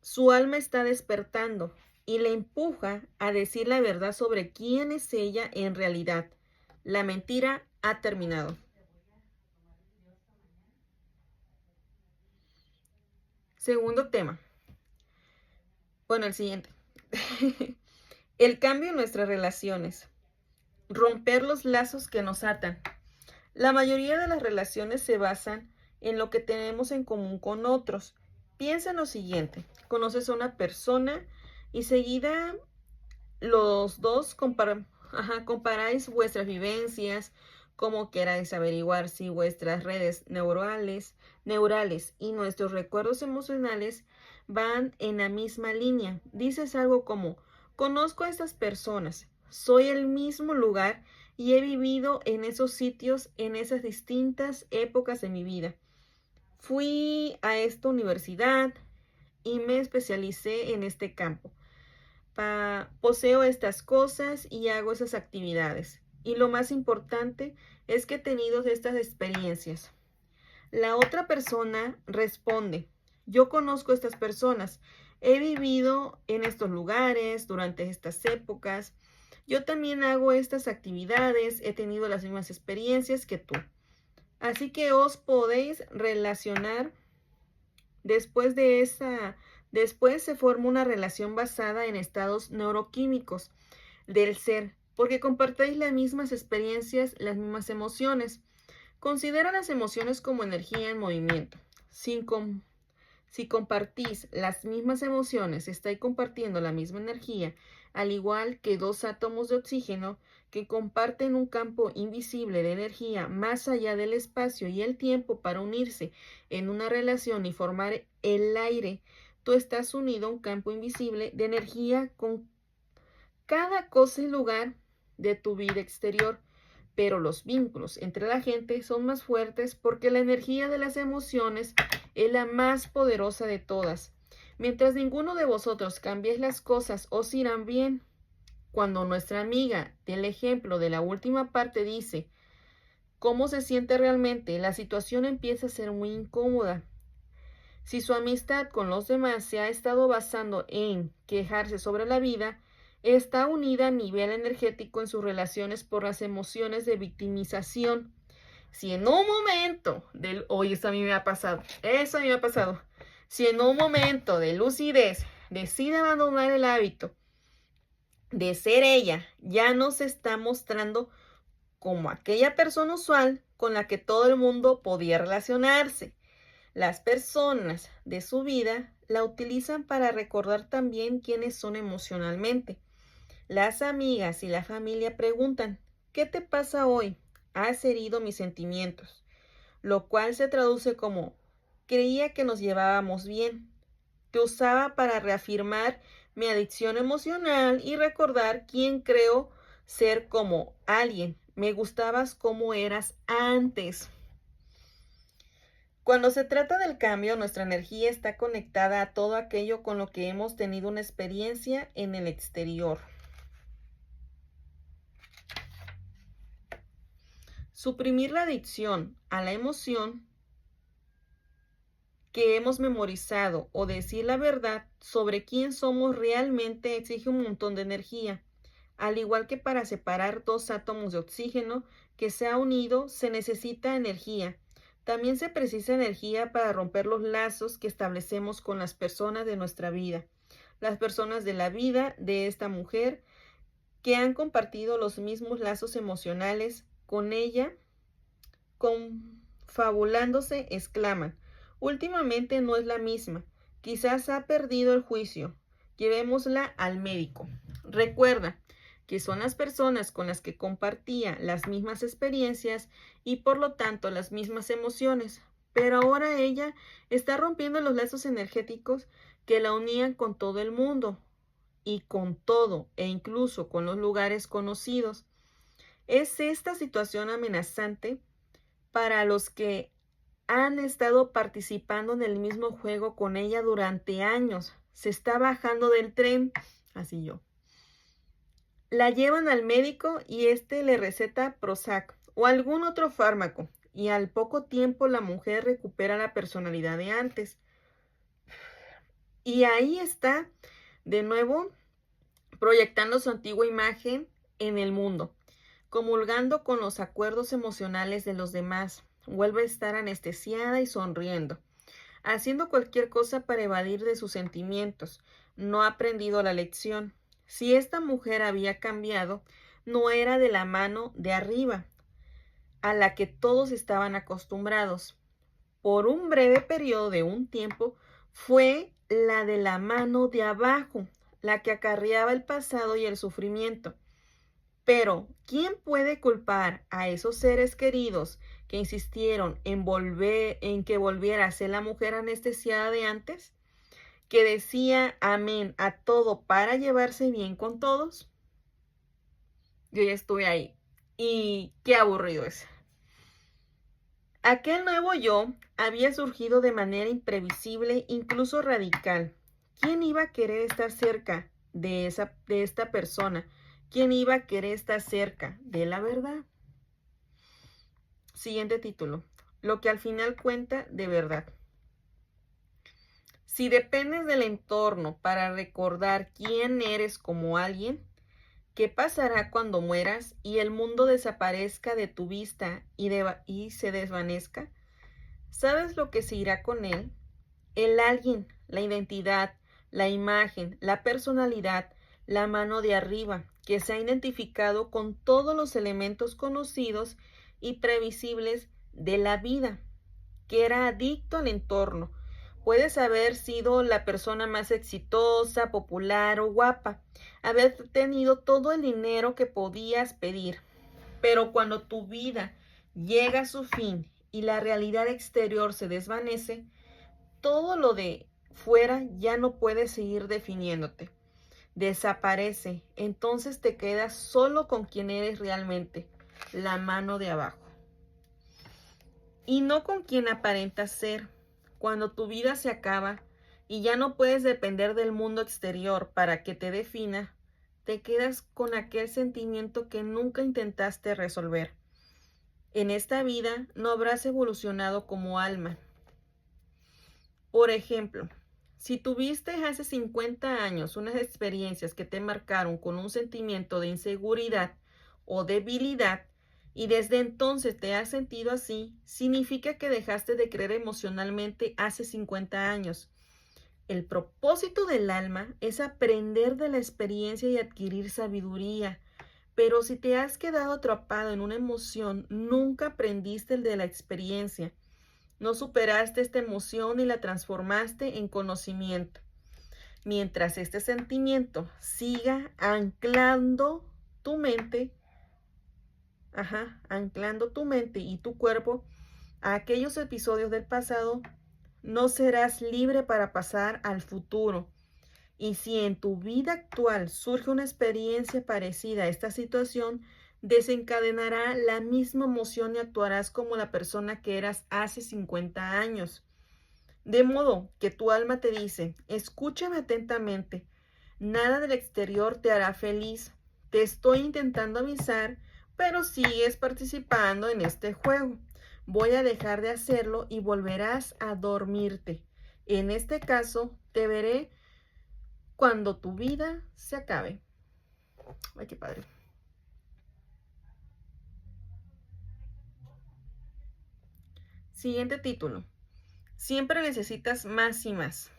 su alma está despertando y le empuja a decir la verdad sobre quién es ella en realidad. La mentira ha terminado. Segundo tema. Bueno, el siguiente. El cambio en nuestras relaciones. Romper los lazos que nos atan. La mayoría de las relaciones se basan en lo que tenemos en común con otros. Piensa en lo siguiente: conoces a una persona y seguida los dos comparáis vuestras vivencias, como queráis averiguar si vuestras redes neurales y nuestros recuerdos emocionales van en la misma línea. Dices algo como: conozco a estas personas, soy el mismo lugar y he vivido en esos sitios en esas distintas épocas de mi vida. Fui a esta universidad y me especialicé en este campo. Poseo estas cosas y hago esas actividades. Y lo más importante es que he tenido estas experiencias. La otra persona responde: yo conozco a estas personas, he vivido en estos lugares durante estas épocas, yo también hago estas actividades, he tenido las mismas experiencias que tú. Así que os podéis relacionar. Después se forma una relación basada en estados neuroquímicos del ser, porque compartéis las mismas experiencias, las mismas emociones. Considera las emociones como energía en movimiento. Si compartís las mismas emociones, estáis compartiendo la misma energía, al igual que dos átomos de oxígeno que comparten un campo invisible de energía más allá del espacio y el tiempo para unirse en una relación y formar el aire. Tú estás unido a un campo invisible de energía con cada cosa y lugar de tu vida exterior. Pero los vínculos entre la gente son más fuertes porque la energía de las emociones es la más poderosa de todas. Mientras ninguno de vosotros cambiéis las cosas, os irán bien. Cuando nuestra amiga del ejemplo de la última parte dice cómo se siente realmente, la situación empieza a ser muy incómoda. Si su amistad con los demás se ha estado basando en quejarse sobre la vida, está unida a nivel energético en sus relaciones por las emociones de victimización. Si en un momento oye, eso a mí me ha pasado, si en un momento de lucidez decide abandonar el hábito de ser ella, ya no se está mostrando como aquella persona usual con la que todo el mundo podía relacionarse. Las personas de su vida la utilizan para recordar también quiénes son emocionalmente. Las amigas y la familia preguntan: ¿qué te pasa hoy? Has herido mis sentimientos. Lo cual se traduce como: creía que nos llevábamos bien. Te usaba para reafirmar mi adicción emocional y recordar quién creo ser como alguien. Me gustabas como eras antes. Cuando se trata del cambio, nuestra energía está conectada a todo aquello con lo que hemos tenido una experiencia en el exterior. Suprimir la adicción a la emoción que hemos memorizado o decir la verdad sobre quién somos realmente exige un montón de energía. Al igual que para separar dos átomos de oxígeno que se han unido, se necesita energía. También se precisa energía para romper los lazos que establecemos con las personas de nuestra vida. Las personas de la vida de esta mujer que han compartido los mismos lazos emocionales con ella, confabulándose, exclaman: Últimamente no es la misma. Quizás ha perdido el juicio. Llevémosla al médico. Recuerda que son las personas con las que compartía las mismas experiencias y por lo tanto las mismas emociones. Pero ahora ella está rompiendo los lazos energéticos que la unían con todo el mundo y con todo e incluso con los lugares conocidos. Es esta situación amenazante para los que han estado participando en el mismo juego con ella durante años. Se está bajando del tren, así yo. La llevan al médico y este le receta Prozac o algún otro fármaco y al poco tiempo la mujer recupera la personalidad de antes. Y ahí está de nuevo proyectando su antigua imagen en el mundo, comulgando con los acuerdos emocionales de los demás. Vuelve a estar anestesiada y sonriendo, haciendo cualquier cosa para evadir de sus sentimientos. No ha aprendido la lección. Si esta mujer había cambiado, no era de la mano de arriba, a la que todos estaban acostumbrados. Por un breve periodo de un tiempo, fue la de la mano de abajo, la que acarreaba el pasado y el sufrimiento. Pero, ¿quién puede culpar a esos seres queridos que insistieron en que volviera a ser la mujer anestesiada de antes? ¿Que decía amén a todo para llevarse bien con todos? Yo ya estuve ahí. Y qué aburrido es. Aquel nuevo yo había surgido de manera imprevisible, incluso radical. ¿Quién iba a querer estar cerca de esta persona? ¿Quién iba a querer estar cerca de la verdad? Siguiente título. Lo que al final cuenta de verdad. Si dependes del entorno para recordar quién eres como alguien, ¿qué pasará cuando mueras y el mundo desaparezca de tu vista y se desvanezca? ¿Sabes lo que se irá con él? El alguien, la identidad, la imagen, la personalidad, la mano de arriba, que se ha identificado con todos los elementos conocidos y previsibles de la vida, que era adicto al entorno. Puedes haber sido la persona más exitosa, popular o guapa, haber tenido todo el dinero que podías pedir, pero cuando tu vida llega a su fin y la realidad exterior se desvanece, todo lo de fuera ya no puede seguir definiéndote. Desaparece, entonces te quedas solo con quien eres realmente, la mano de abajo. Y no con quien aparentas ser. Cuando tu vida se acaba y ya no puedes depender del mundo exterior para que te defina, te quedas con aquel sentimiento que nunca intentaste resolver. En esta vida no habrás evolucionado como alma. Por ejemplo, si tuviste hace 50 años unas experiencias que te marcaron con un sentimiento de inseguridad o debilidad y desde entonces te has sentido así, significa que dejaste de creer emocionalmente hace 50 años. El propósito del alma es aprender de la experiencia y adquirir sabiduría. Pero si te has quedado atrapado en una emoción, nunca aprendiste el de la experiencia. No superaste esta emoción y la transformaste en conocimiento. Mientras este sentimiento siga anclando tu mente, anclando tu mente y tu cuerpo a aquellos episodios del pasado, no serás libre para pasar al futuro. Y si en tu vida actual surge una experiencia parecida a esta situación, desencadenará la misma emoción y actuarás como la persona que eras hace 50 años. De modo que tu alma te dice, escúchame atentamente, nada del exterior te hará feliz. Te estoy intentando avisar, pero sigues participando en este juego. Voy a dejar de hacerlo y volverás a dormirte. En este caso, te veré cuando tu vida se acabe. Ay, qué padre. Siguiente título. Siempre necesitas más y más.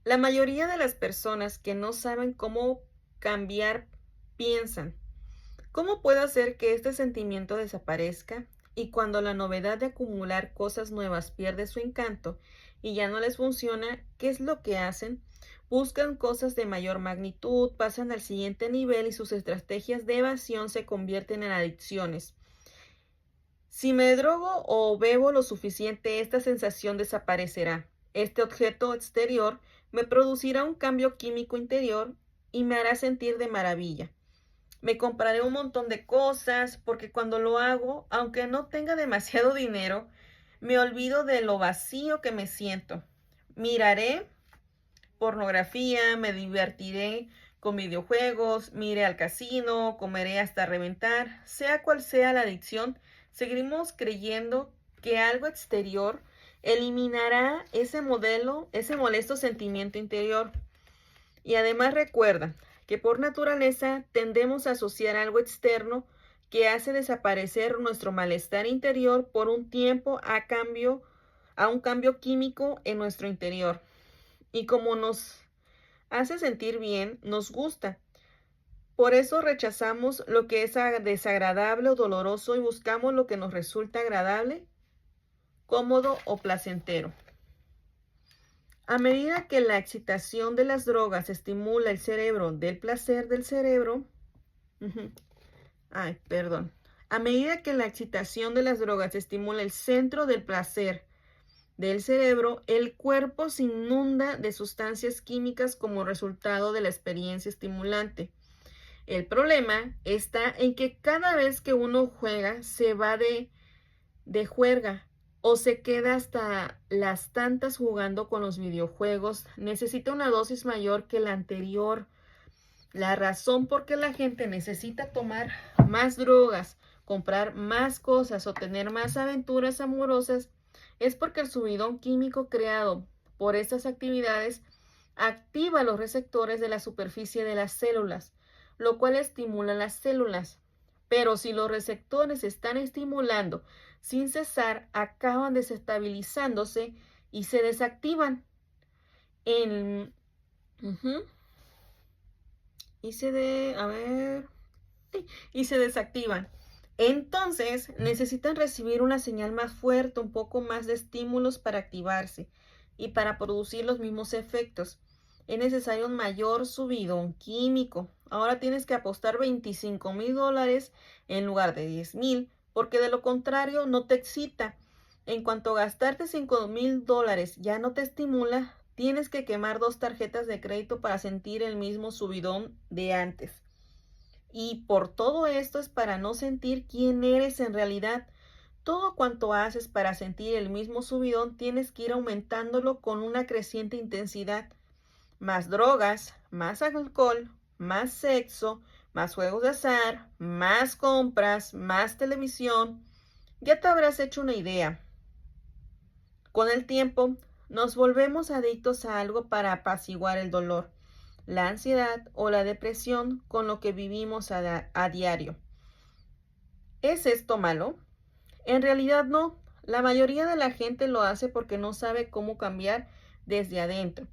La mayoría de las personas que no saben cómo cambiar piensan, ¿cómo puedo hacer que este sentimiento desaparezca? Y cuando la novedad de acumular cosas nuevas pierde su encanto y ya no les funciona, ¿qué es lo que hacen? Buscan cosas de mayor magnitud, pasan al siguiente nivel y sus estrategias de evasión se convierten en adicciones. Si me drogo o bebo lo suficiente, esta sensación desaparecerá. Este objeto exterior me producirá un cambio químico interior y me hará sentir de maravilla. Me compraré un montón de cosas porque cuando lo hago, aunque no tenga demasiado dinero, me olvido de lo vacío que me siento. Miraré pornografía, me divertiré con videojuegos, me iré al casino, comeré hasta reventar. Sea cual sea la adicción, seguiremos creyendo que algo exterior eliminará ese molesto sentimiento interior. Y además recuerda que por naturaleza tendemos a asociar algo externo que hace desaparecer nuestro malestar interior por un tiempo a un cambio químico en nuestro interior. Y como nos hace sentir bien, nos gusta. Por eso rechazamos lo que es desagradable o doloroso y buscamos lo que nos resulta agradable, cómodo o placentero. A medida que la excitación de las drogas estimula el cerebro del placer del cerebro, A medida que la excitación de las drogas estimula el centro del placer del cerebro, el cuerpo se inunda de sustancias químicas como resultado de la experiencia estimulante. El problema está en que cada vez que uno juega, se va de juerga o se queda hasta las tantas jugando con los videojuegos, necesita una dosis mayor que la anterior. La razón por qué la gente necesita tomar más drogas, comprar más cosas o tener más aventuras amorosas es porque el subidón químico creado por estas actividades activa los receptores de la superficie de las células, lo cual estimula las células. Pero si los receptores están estimulando sin cesar, acaban desestabilizándose y se desactivan. Y se desactivan. Entonces necesitan recibir una señal más fuerte, un poco más de estímulos para activarse y para producir los mismos efectos. Es necesario un mayor subidón químico. Ahora tienes que apostar $25,000 en lugar de 10,000, porque de lo contrario no te excita. En cuanto a gastarte $5,000 ya no te estimula, tienes que quemar 2 tarjetas de crédito para sentir el mismo subidón de antes. Y por todo esto es para no sentir quién eres en realidad. Todo cuanto haces para sentir el mismo subidón, tienes que ir aumentándolo con una creciente intensidad. Más drogas, más alcohol, más sexo, más juegos de azar, más compras, más televisión. Ya te habrás hecho una idea. Con el tiempo, nos volvemos adictos a algo para apaciguar el dolor, la ansiedad o la depresión con lo que vivimos a diario. ¿Es esto malo? En realidad no. La mayoría de la gente lo hace porque no sabe cómo cambiar desde adentro.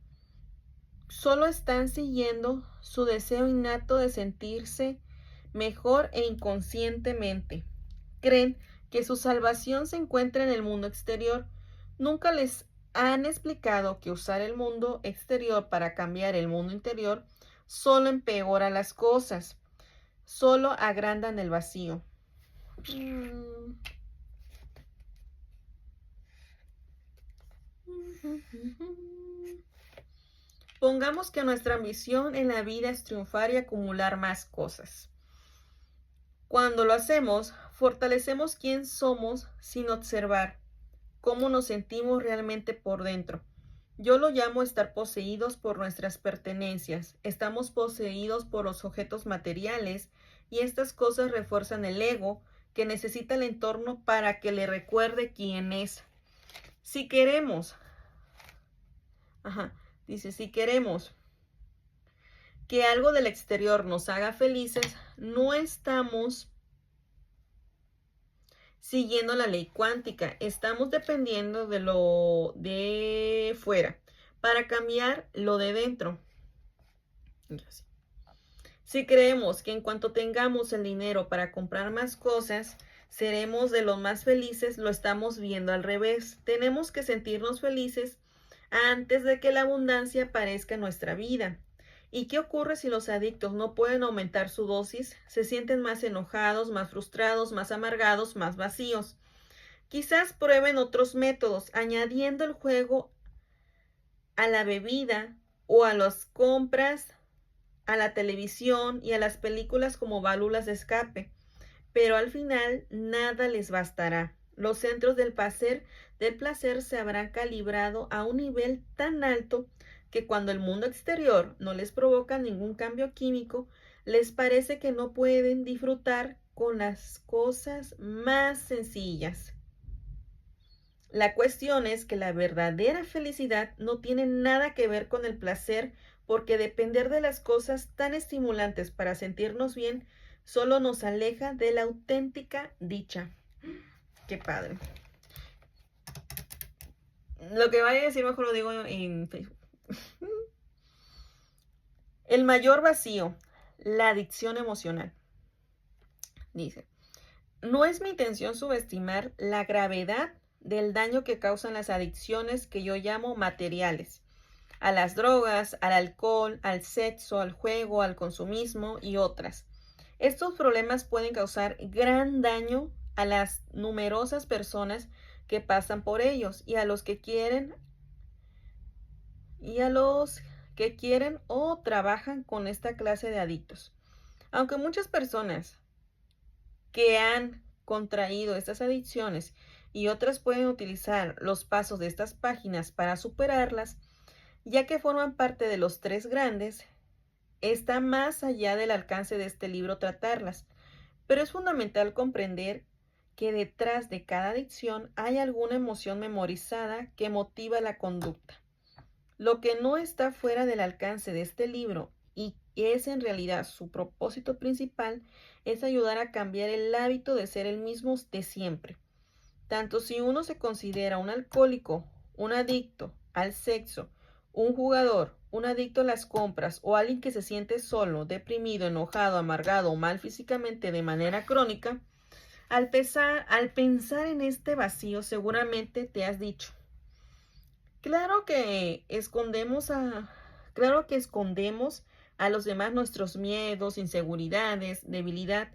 Solo están siguiendo su deseo innato de sentirse mejor e inconscientemente creen que su salvación se encuentra en el mundo exterior. Nunca les han explicado que usar el mundo exterior para cambiar el mundo interior solo empeora las cosas, solo agrandan el vacío. Pongamos que nuestra ambición en la vida es triunfar y acumular más cosas. Cuando lo hacemos, fortalecemos quién somos sin observar cómo nos sentimos realmente por dentro. Yo lo llamo estar poseídos por nuestras pertenencias. Estamos poseídos por los objetos materiales y estas cosas refuerzan el ego que necesita el entorno para que le recuerde quién es. Si queremos que algo del exterior nos haga felices, no estamos siguiendo la ley cuántica, estamos dependiendo de lo de fuera para cambiar lo de dentro. Si creemos que en cuanto tengamos el dinero para comprar más cosas, seremos de los más felices, lo estamos viendo al revés. Tenemos que sentirnos felices antes de que la abundancia aparezca en nuestra vida. ¿Y qué ocurre si los adictos no pueden aumentar su dosis? Se sienten más enojados, más frustrados, más amargados, más vacíos. Quizás prueben otros métodos, añadiendo el juego a la bebida o a las compras, a la televisión y a las películas como válvulas de escape. Pero al final nada les bastará. Los centros del placer se habrán calibrado a un nivel tan alto que cuando el mundo exterior no les provoca ningún cambio químico, les parece que no pueden disfrutar con las cosas más sencillas. La cuestión es que la verdadera felicidad no tiene nada que ver con el placer, porque depender de las cosas tan estimulantes para sentirnos bien solo nos aleja de la auténtica dicha. Qué padre. Lo que vaya a decir mejor lo digo en Facebook. El mayor vacío, la adicción emocional. Dice, no es mi intención subestimar la gravedad del daño que causan las adicciones que yo llamo materiales, a las drogas, al alcohol, al sexo, al juego, al consumismo y otras. Estos problemas pueden causar gran daño a las numerosas personas que pasan por ellos y a los que quieren o trabajan con esta clase de adictos. Aunque muchas personas que han contraído estas adicciones y otras pueden utilizar los pasos de estas páginas para superarlas, ya que forman parte de los tres grandes, está más allá del alcance de este libro tratarlas, pero es fundamental comprender que detrás de cada adicción hay alguna emoción memorizada que motiva la conducta. Lo que no está fuera del alcance de este libro y es en realidad su propósito principal es ayudar a cambiar el hábito de ser el mismo de siempre. Tanto si uno se considera un alcohólico, un adicto al sexo, un jugador, un adicto a las compras o alguien que se siente solo, deprimido, enojado, amargado o mal físicamente de manera crónica, al pensar en este vacío seguramente te has dicho, claro que escondemos a los demás nuestros miedos, inseguridades, debilidad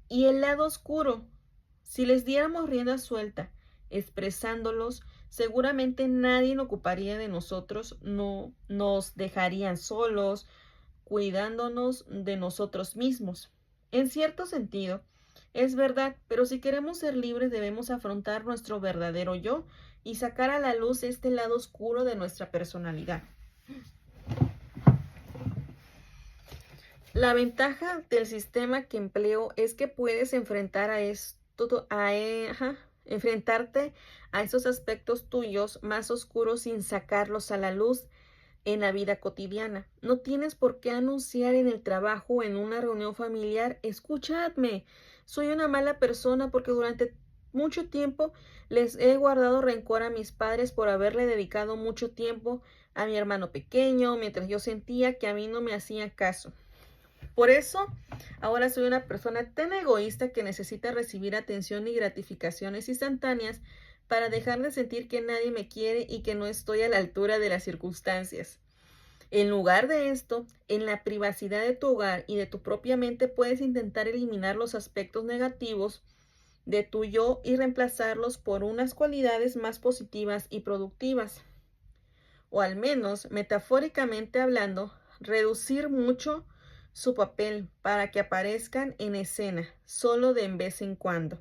y el lado oscuro. Si les diéramos rienda suelta, expresándolos, seguramente nadie ocuparía de nosotros, no nos dejarían solos, cuidándonos de nosotros mismos. En cierto sentido, es verdad, pero si queremos ser libres debemos afrontar nuestro verdadero yo y sacar a la luz este lado oscuro de nuestra personalidad. La ventaja del sistema que empleo es que puedes enfrentarte a esos aspectos tuyos más oscuros sin sacarlos a la luz en la vida cotidiana. No tienes por qué anunciar en el trabajo o en una reunión familiar, escuchadme, soy una mala persona porque durante mucho tiempo les he guardado rencor a mis padres por haberle dedicado mucho tiempo a mi hermano pequeño, mientras yo sentía que a mí no me hacía caso. Por eso, ahora soy una persona tan egoísta que necesita recibir atención y gratificaciones instantáneas para dejar de sentir que nadie me quiere y que no estoy a la altura de las circunstancias. En lugar de esto, en la privacidad de tu hogar y de tu propia mente puedes intentar eliminar los aspectos negativos de tu yo y reemplazarlos por unas cualidades más positivas y productivas. O al menos, metafóricamente hablando, reducir mucho su papel para que aparezcan en escena, solo de vez en cuando.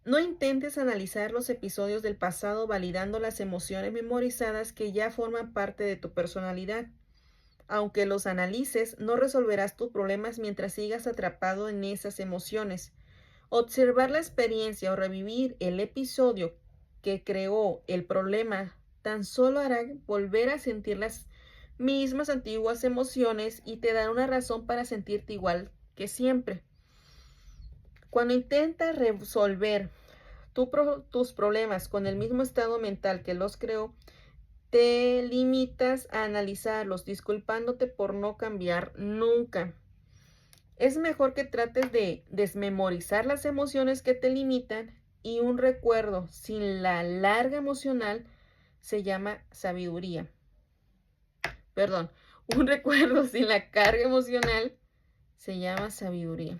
No intentes analizar los episodios del pasado validando las emociones memorizadas que ya forman parte de tu personalidad. Aunque los analices, no resolverás tus problemas mientras sigas atrapado en esas emociones. Observar la experiencia o revivir el episodio que creó el problema tan solo hará volver a sentir las mismas antiguas emociones y te dará una razón para sentirte igual que siempre. Cuando intentas resolver tus problemas con el mismo estado mental que los creó, te limitas a analizarlos, disculpándote por no cambiar nunca. Es mejor que trates de desmemorizar las emociones que te limitan, y un recuerdo sin la larga emocional se llama sabiduría. Perdón, un recuerdo sin la carga emocional se llama sabiduría.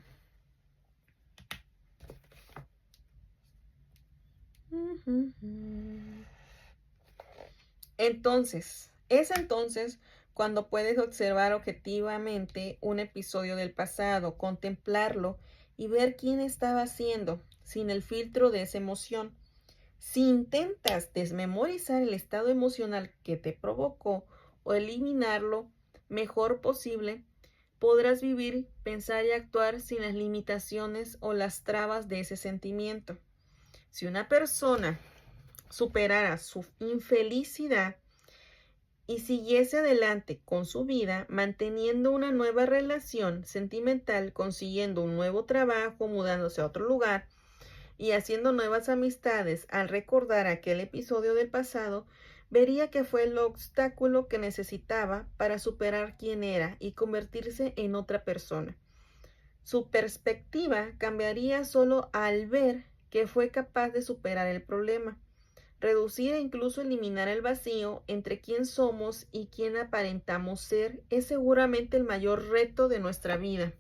Es entonces cuando puedes observar objetivamente un episodio del pasado, contemplarlo y ver quién estaba siendo, sin el filtro de esa emoción. Si intentas desmemorizar el estado emocional que te provocó o eliminarlo mejor posible, podrás vivir, pensar y actuar sin las limitaciones o las trabas de ese sentimiento. Si una persona superara su infelicidad y siguiese adelante con su vida, manteniendo una nueva relación sentimental, consiguiendo un nuevo trabajo, mudándose a otro lugar y haciendo nuevas amistades, al recordar aquel episodio del pasado, vería que fue el obstáculo que necesitaba para superar quién era y convertirse en otra persona. Su perspectiva cambiaría solo al ver que fue capaz de superar el problema. Reducir e incluso eliminar el vacío entre quién somos y quién aparentamos ser es seguramente el mayor reto de nuestra vida.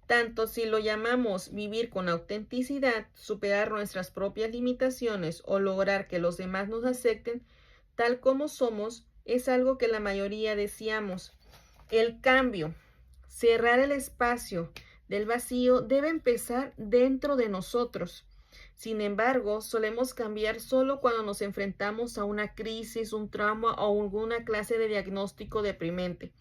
Tanto si lo llamamos vivir con autenticidad, superar nuestras propias limitaciones o lograr que los demás nos acepten tal como somos, es algo que la mayoría deseamos. El cambio, cerrar el espacio del vacío, debe empezar dentro de nosotros. Sin embargo, solemos cambiar solo cuando nos enfrentamos a una crisis, un trauma o alguna clase de diagnóstico deprimente.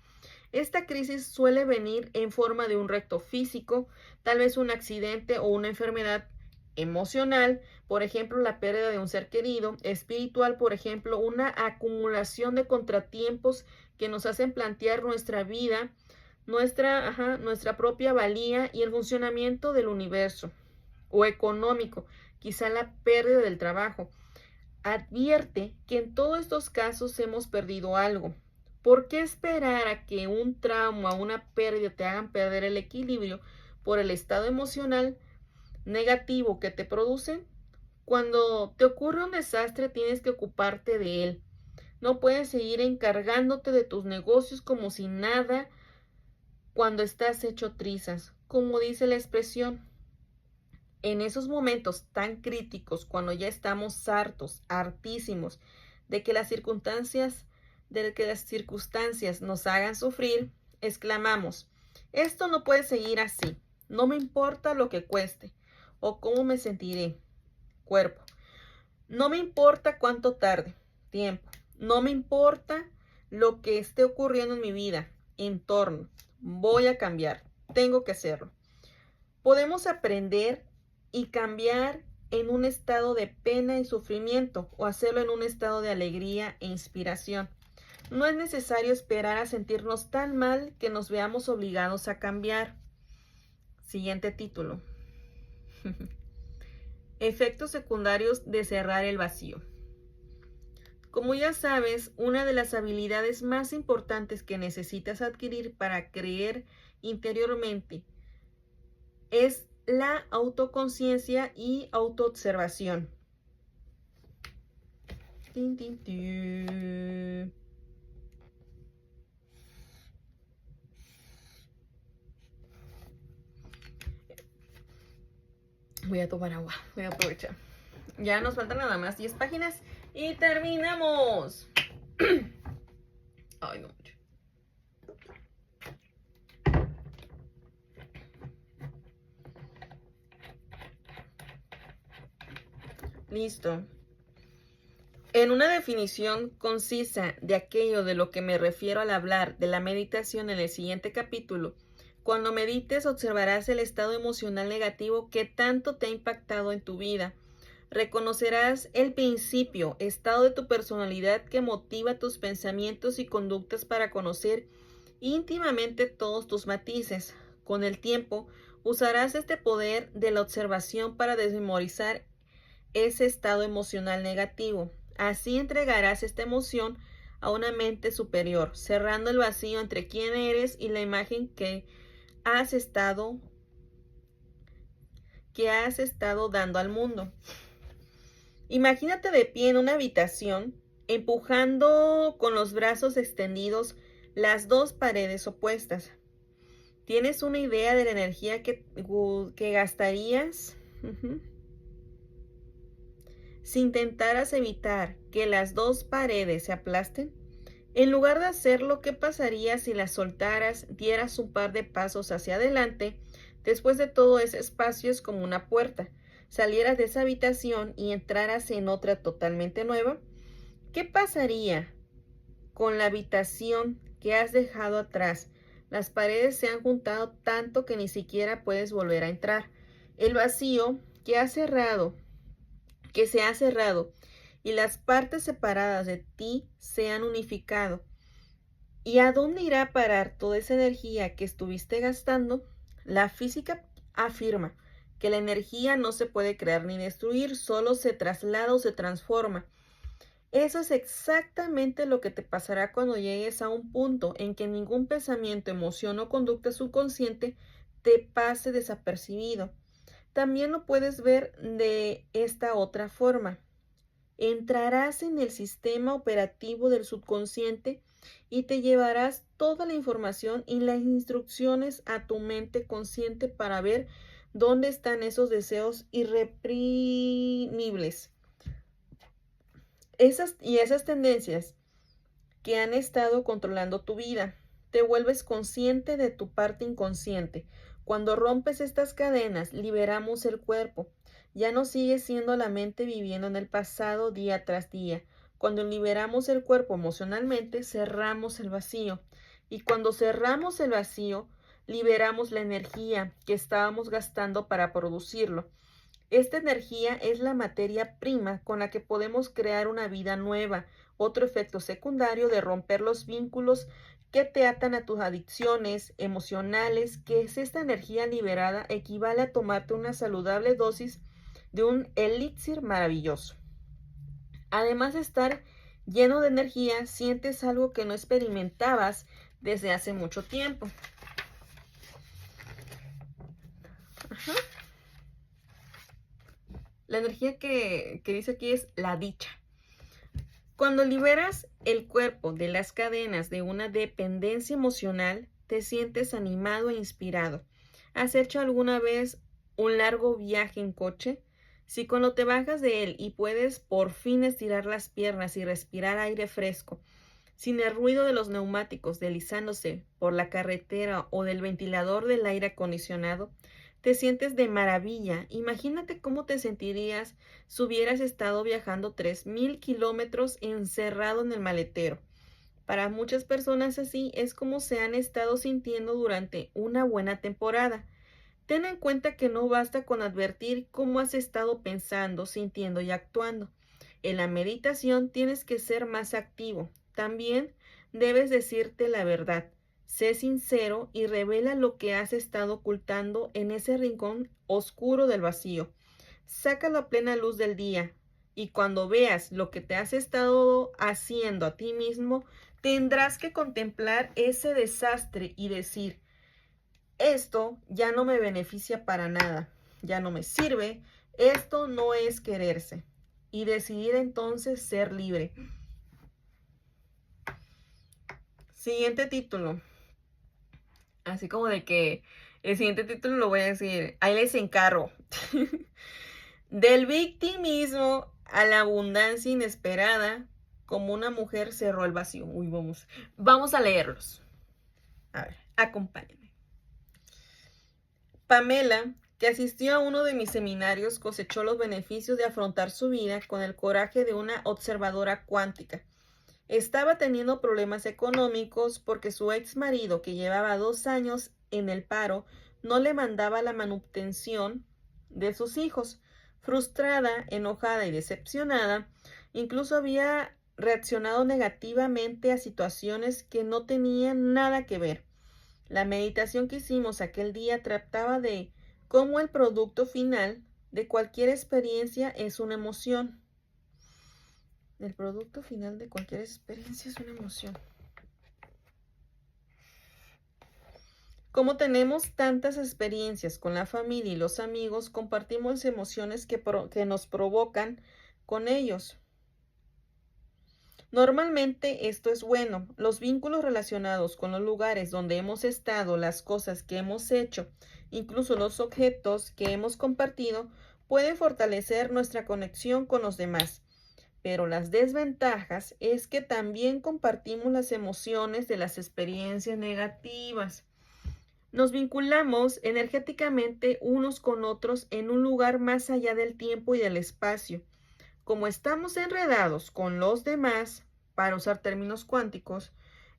Esta crisis suele venir en forma de un reto físico, tal vez un accidente o una enfermedad emocional, por ejemplo, la pérdida de un ser querido; espiritual, por ejemplo, una acumulación de contratiempos que nos hacen plantear nuestra vida, nuestra propia valía y el funcionamiento del universo; o económico, quizá la pérdida del trabajo. Advierte que en todos estos casos hemos perdido algo. ¿Por qué esperar a que un trauma o una pérdida te hagan perder el equilibrio por el estado emocional negativo que te producen? Cuando te ocurre un desastre, tienes que ocuparte de él. No puedes seguir encargándote de tus negocios como si nada cuando estás hecho trizas, como dice la expresión. En esos momentos tan críticos, cuando ya estamos hartos, hartísimos de que las circunstancias nos hagan sufrir, exclamamos: esto no puede seguir así. No me importa lo que cueste o cómo me sentiré, cuerpo. No me importa cuánto tarde, tiempo. No me importa lo que esté ocurriendo en mi vida, entorno. Voy a cambiar. Tengo que hacerlo. Podemos aprender y cambiar en un estado de pena y sufrimiento, o hacerlo en un estado de alegría e inspiración. No es necesario esperar a sentirnos tan mal que nos veamos obligados a cambiar. Siguiente título. Efectos secundarios de cerrar el vacío. Como ya sabes, una de las habilidades más importantes que necesitas adquirir para creer interiormente es la autoconciencia y autoobservación. Voy a tomar agua, voy a aprovechar. Ya nos faltan nada más 10 páginas y terminamos. Ay, no mucho. Listo. En una definición concisa de aquello de lo que me refiero al hablar de la meditación en el siguiente capítulo, cuando medites observarás el estado emocional negativo que tanto te ha impactado en tu vida. Reconocerás el principio, estado de tu personalidad que motiva tus pensamientos y conductas para conocer íntimamente todos tus matices. Con el tiempo, usarás este poder de la observación para desmemorizar ese estado emocional negativo. Así entregarás esta emoción a una mente superior, cerrando el vacío entre quién eres y la imagen has estado, que has estado dando al mundo. Imagínate de pie en una habitación, empujando con los brazos extendidos las dos paredes opuestas. ¿Tienes una idea de la energía que gastarías si intentaras evitar que las dos paredes se aplasten? En lugar de hacerlo, ¿qué pasaría si las soltaras, dieras un par de pasos hacia adelante? Después de todo, ese espacio es como una puerta. Salieras de esa habitación y entraras en otra totalmente nueva. ¿Qué pasaría con la habitación que has dejado atrás? Las paredes se han juntado tanto que ni siquiera puedes volver a entrar. El vacío que se ha cerrado y las partes separadas de ti se han unificado. ¿Y a dónde irá a parar toda esa energía que estuviste gastando? La física afirma que la energía no se puede crear ni destruir, solo se traslada o se transforma. Eso es exactamente lo que te pasará cuando llegues a un punto en que ningún pensamiento, emoción o conducta subconsciente te pase desapercibido. También lo puedes ver de esta otra forma. Entrarás en el sistema operativo del subconsciente y te llevarás toda la información y las instrucciones a tu mente consciente para ver dónde están esos deseos irreprimibles. Esas tendencias que han estado controlando tu vida. Te vuelves consciente de tu parte inconsciente. Cuando rompes estas cadenas, liberamos el cuerpo. Ya no sigue siendo la mente viviendo en el pasado día tras día. Cuando liberamos el cuerpo emocionalmente, cerramos el vacío. Y cuando cerramos el vacío, liberamos la energía que estábamos gastando para producirlo. Esta energía es la materia prima con la que podemos crear una vida nueva. Otro efecto secundario de romper los vínculos que te atan a tus adicciones emocionales, que es esta energía liberada, equivale a tomarte una saludable dosis de un elixir maravilloso. Además de estar lleno de energía, sientes algo que no experimentabas desde hace mucho tiempo. Ajá. La energía que dice aquí es la dicha. Cuando liberas el cuerpo de las cadenas de una dependencia emocional, te sientes animado e inspirado. ¿Has hecho alguna vez un largo viaje en coche? Si cuando te bajas de él y puedes por fin estirar las piernas y respirar aire fresco, sin el ruido de los neumáticos deslizándose por la carretera o del ventilador del aire acondicionado, te sientes de maravilla. Imagínate cómo te sentirías si hubieras estado viajando 3000 kilómetros encerrado en el maletero. Para muchas personas así es como se han estado sintiendo durante una buena temporada. Ten en cuenta que no basta con advertir cómo has estado pensando, sintiendo y actuando. En la meditación tienes que ser más activo. También debes decirte la verdad. Sé sincero y revela lo que has estado ocultando en ese rincón oscuro del vacío. Sácalo a plena luz del día. Y cuando veas lo que te has estado haciendo a ti mismo, tendrás que contemplar ese desastre y decir: esto ya no me beneficia para nada, ya no me sirve, esto no es quererse. Y decidir entonces ser libre. Siguiente título. Así como de que el siguiente título lo voy a decir, ahí les encargo. Del victimismo a la abundancia inesperada, como una mujer cerró el vacío. Uy, vamos a leerlos. A ver, acompáñenme. Pamela, que asistió a uno de mis seminarios, cosechó los beneficios de afrontar su vida con el coraje de una observadora cuántica. Estaba teniendo problemas económicos porque su ex marido, que llevaba 2 años en el paro, no le mandaba la manutención de sus hijos. Frustrada, enojada y decepcionada, incluso había reaccionado negativamente a situaciones que no tenían nada que ver. La meditación que hicimos aquel día trataba de cómo el producto final de cualquier experiencia es una emoción. El producto final de cualquier experiencia es una emoción. Como tenemos tantas experiencias con la familia y los amigos, compartimos emociones que nos provocan con ellos. Normalmente esto es bueno. Los vínculos relacionados con los lugares donde hemos estado, las cosas que hemos hecho, incluso los objetos que hemos compartido, pueden fortalecer nuestra conexión con los demás. Pero las desventajas es que también compartimos las emociones de las experiencias negativas. Nos vinculamos energéticamente unos con otros en un lugar más allá del tiempo y del espacio. Como estamos enredados con los demás, para usar términos cuánticos,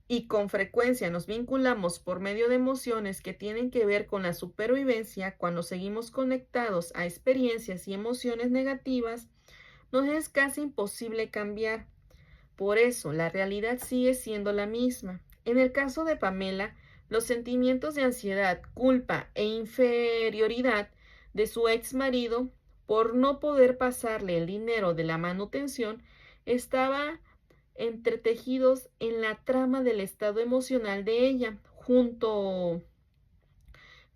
y con frecuencia nos vinculamos por medio de emociones que tienen que ver con la supervivencia, cuando seguimos conectados a experiencias y emociones negativas, nos es casi imposible cambiar. Por eso, la realidad sigue siendo la misma. En el caso de Pamela, los sentimientos de ansiedad, culpa e inferioridad de su ex marido por no poder pasarle el dinero de la manutención estaban entretejidos en la trama del estado emocional de ella, junto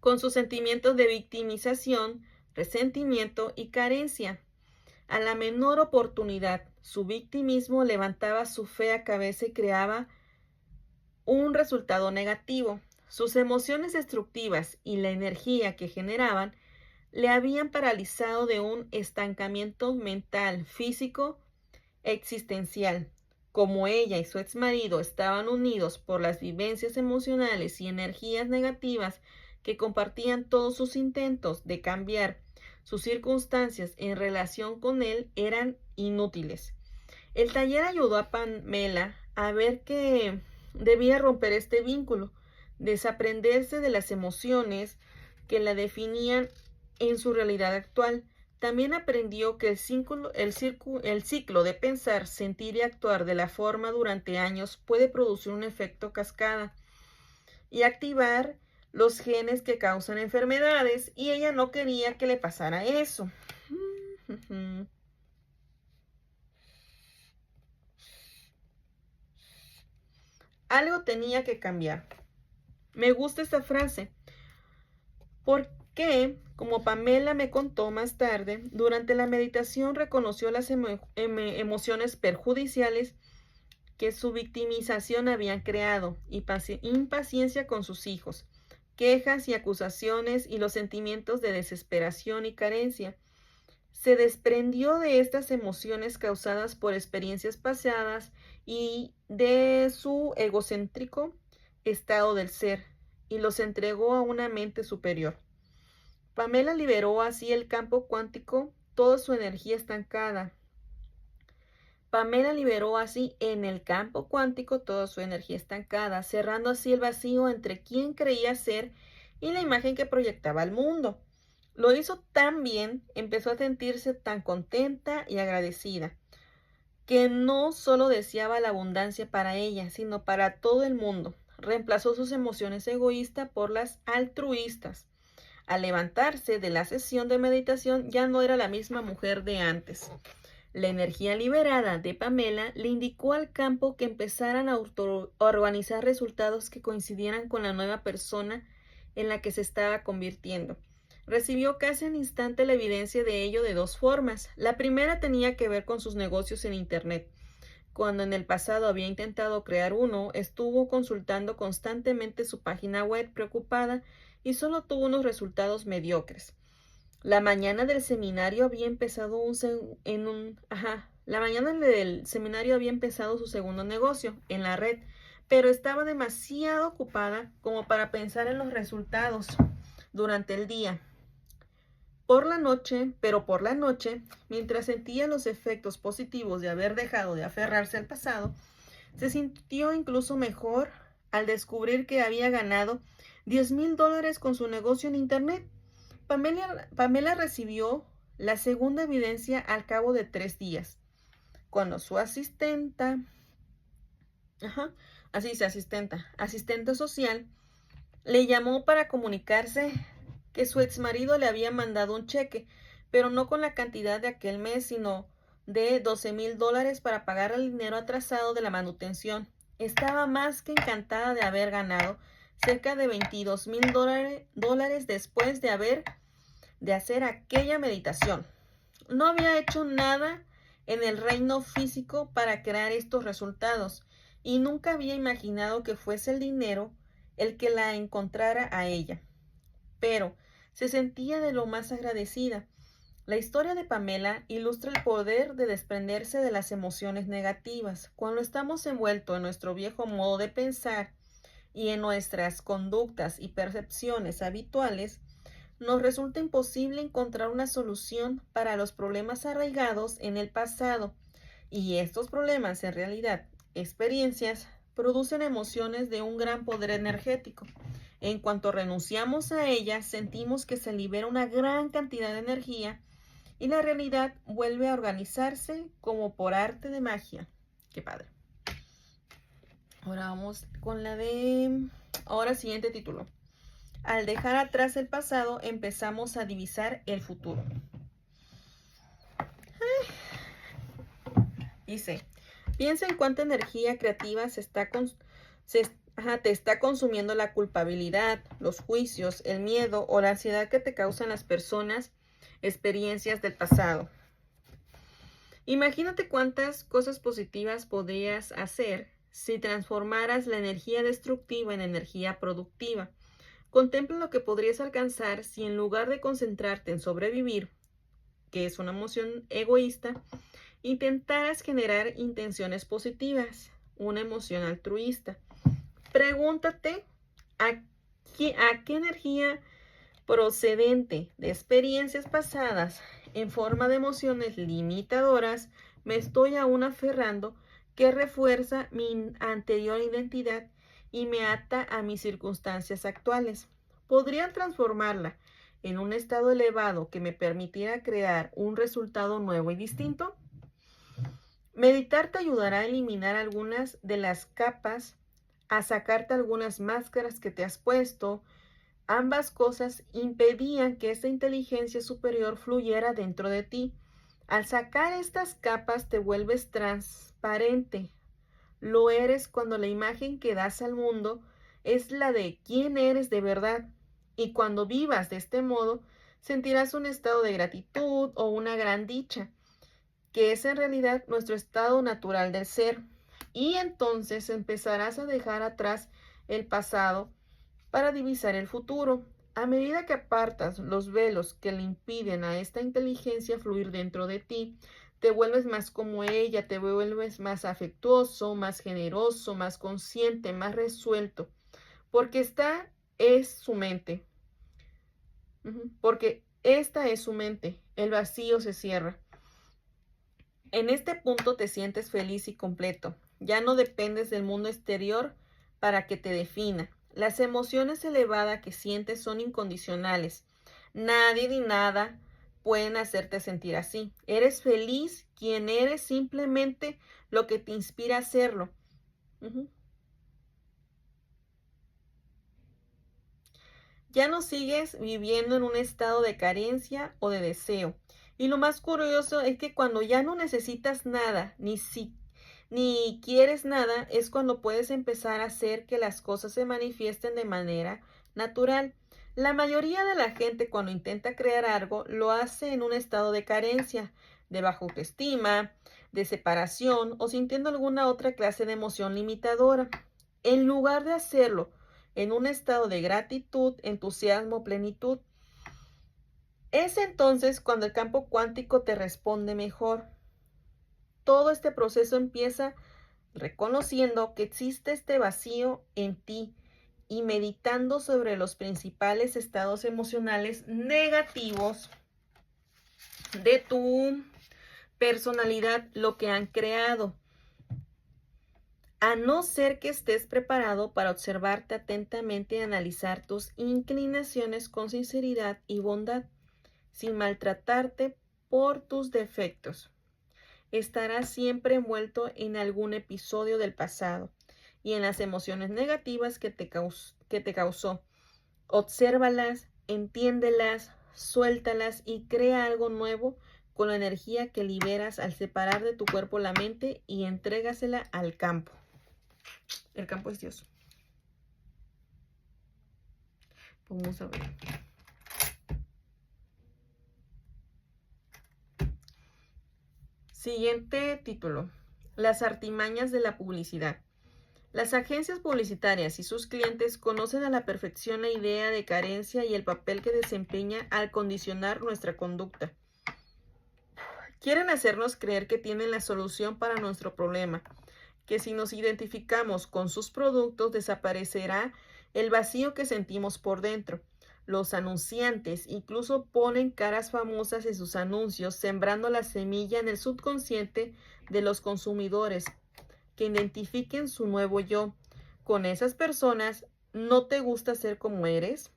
con sus sentimientos de victimización, resentimiento y carencia. A la menor oportunidad, su victimismo levantaba su fea cabeza y creaba un resultado negativo. Sus emociones destructivas y la energía que generaban le habían paralizado de un estancamiento mental, físico, existencial. Como ella y su exmarido estaban unidos por las vivencias emocionales y energías negativas que compartían, todos sus intentos de cambiar sus circunstancias en relación con él eran inútiles. El taller ayudó a Pamela a ver que debía romper este vínculo, desaprenderse de las emociones que la definían en su realidad actual. También aprendió que el ciclo de pensar, sentir y actuar de la forma durante años puede producir un efecto cascada y activar los genes que causan enfermedades, y ella no quería que le pasara eso. Algo tenía que cambiar. Me gusta esta frase porque, como Pamela me contó más tarde, durante la meditación reconoció las emociones perjudiciales que su victimización habían creado, y impaciencia con sus hijos, quejas y acusaciones y los sentimientos de desesperación y carencia. Se desprendió de estas emociones causadas por experiencias pasadas y de su egocéntrico estado del ser, y los entregó a una mente superior. Pamela liberó así el campo cuántico, toda su energía estancada. Pamela liberó así en el campo cuántico toda su energía estancada, cerrando así el vacío entre quien creía ser y la imagen que proyectaba al mundo. Lo hizo tan bien, empezó a sentirse tan contenta y agradecida, que no solo deseaba la abundancia para ella, sino para todo el mundo. Reemplazó sus emociones egoístas por las altruistas. Al levantarse de la sesión de meditación, ya no era la misma mujer de antes. La energía liberada de Pamela le indicó al campo que empezaran a organizar resultados que coincidieran con la nueva persona en la que se estaba convirtiendo. Recibió casi al instante la evidencia de ello de dos formas. La primera tenía que ver con sus negocios en Internet. Cuando en el pasado había intentado crear uno, estuvo consultando constantemente su página web preocupada y solo tuvo unos resultados mediocres. La mañana del seminario había empezado su segundo negocio en la red, pero estaba demasiado ocupada como para pensar en los resultados durante el día. Por la noche, mientras sentía los efectos positivos de haber dejado de aferrarse al pasado, se sintió incluso mejor al descubrir que había ganado $10,000 con su negocio en Internet. Pamela recibió la segunda evidencia al cabo de 3 días, cuando su asistenta social, le llamó para comunicarse que su exmarido le había mandado un cheque, pero no con la cantidad de aquel mes, sino de $12,000 para pagar el dinero atrasado de la manutención. Estaba más que encantada de haber ganado cerca de $22,000 después de hacer aquella meditación. No había hecho nada en el reino físico para crear estos resultados y nunca había imaginado que fuese el dinero el que la encontrara a ella. Pero se sentía de lo más agradecida. La historia de Pamela ilustra el poder de desprenderse de las emociones negativas. Cuando estamos envueltos en nuestro viejo modo de pensar y en nuestras conductas y percepciones habituales, nos resulta imposible encontrar una solución para los problemas arraigados en el pasado. Y estos problemas, en realidad, experiencias, producen emociones de un gran poder energético. En cuanto renunciamos a ellas, sentimos que se libera una gran cantidad de energía y la realidad vuelve a organizarse como por arte de magia. Qué padre. Ahora vamos con ahora siguiente título. Al dejar atrás el pasado, empezamos a divisar el futuro. Dice, piensa en cuánta energía creativa te está consumiendo la culpabilidad, los juicios, el miedo o la ansiedad que te causan las personas, experiencias del pasado. Imagínate cuántas cosas positivas podrías hacer si transformaras la energía destructiva en energía productiva. Contempla lo que podrías alcanzar si en lugar de concentrarte en sobrevivir, que es una emoción egoísta, intentaras generar intenciones positivas, una emoción altruista. Pregúntate a qué energía procedente de experiencias pasadas en forma de emociones limitadoras me estoy aún aferrando que refuerza mi anterior identidad y me ata a mis circunstancias actuales. ¿Podría transformarla en un estado elevado que me permitiera crear un resultado nuevo y distinto? Meditar te ayudará a eliminar algunas de las capas, a sacarte algunas máscaras que te has puesto. Ambas cosas impedían que esta inteligencia superior fluyera dentro de ti. Al sacar estas capas te vuelves transparente. Lo eres cuando la imagen que das al mundo es la de quién eres de verdad. Y cuando vivas de este modo, sentirás un estado de gratitud o una gran dicha, que es en realidad nuestro estado natural del ser. Y entonces empezarás a dejar atrás el pasado para divisar el futuro. A medida que apartas los velos que le impiden a esta inteligencia fluir dentro de ti, te vuelves más como ella, te vuelves más afectuoso, más generoso, más consciente, más resuelto, porque esta es su mente. Porque esta es su mente, el vacío se cierra. En este punto te sientes feliz y completo. Ya no dependes del mundo exterior para que te defina. Las emociones elevadas que sientes son incondicionales. Nadie ni nada pueden hacerte sentir así. Eres feliz quien eres, simplemente lo que te inspira a hacerlo. Ya no sigues viviendo en un estado de carencia o de deseo. Y lo más curioso es que cuando ya no necesitas nada, ni quieres nada, es cuando puedes empezar a hacer que las cosas se manifiesten de manera natural. La mayoría de la gente cuando intenta crear algo lo hace en un estado de carencia, de baja autoestima, de separación o sintiendo alguna otra clase de emoción limitadora. En lugar de hacerlo en un estado de gratitud, entusiasmo, plenitud, es entonces cuando el campo cuántico te responde mejor. Todo este proceso empieza reconociendo que existe este vacío en ti y meditando sobre los principales estados emocionales negativos de tu personalidad, lo que han creado. A no ser que estés preparado para observarte atentamente y analizar tus inclinaciones con sinceridad y bondad, sin maltratarte por tus defectos. Estarás siempre envuelto en algún episodio del pasado y en las emociones negativas que te causó. Obsérvalas, entiéndelas, suéltalas y crea algo nuevo con la energía que liberas al separar de tu cuerpo la mente y entrégasela al campo. El campo es Dios. Vamos a ver. Siguiente título. Las artimañas de la publicidad. Las agencias publicitarias y sus clientes conocen a la perfección la idea de carencia y el papel que desempeña al condicionar nuestra conducta. Quieren hacernos creer que tienen la solución para nuestro problema, que si nos identificamos con sus productos desaparecerá el vacío que sentimos por dentro. Los anunciantes incluso ponen caras famosas en sus anuncios, sembrando la semilla en el subconsciente de los consumidores que identifiquen su nuevo yo. Con esas personas, ¿no te gusta ser como eres?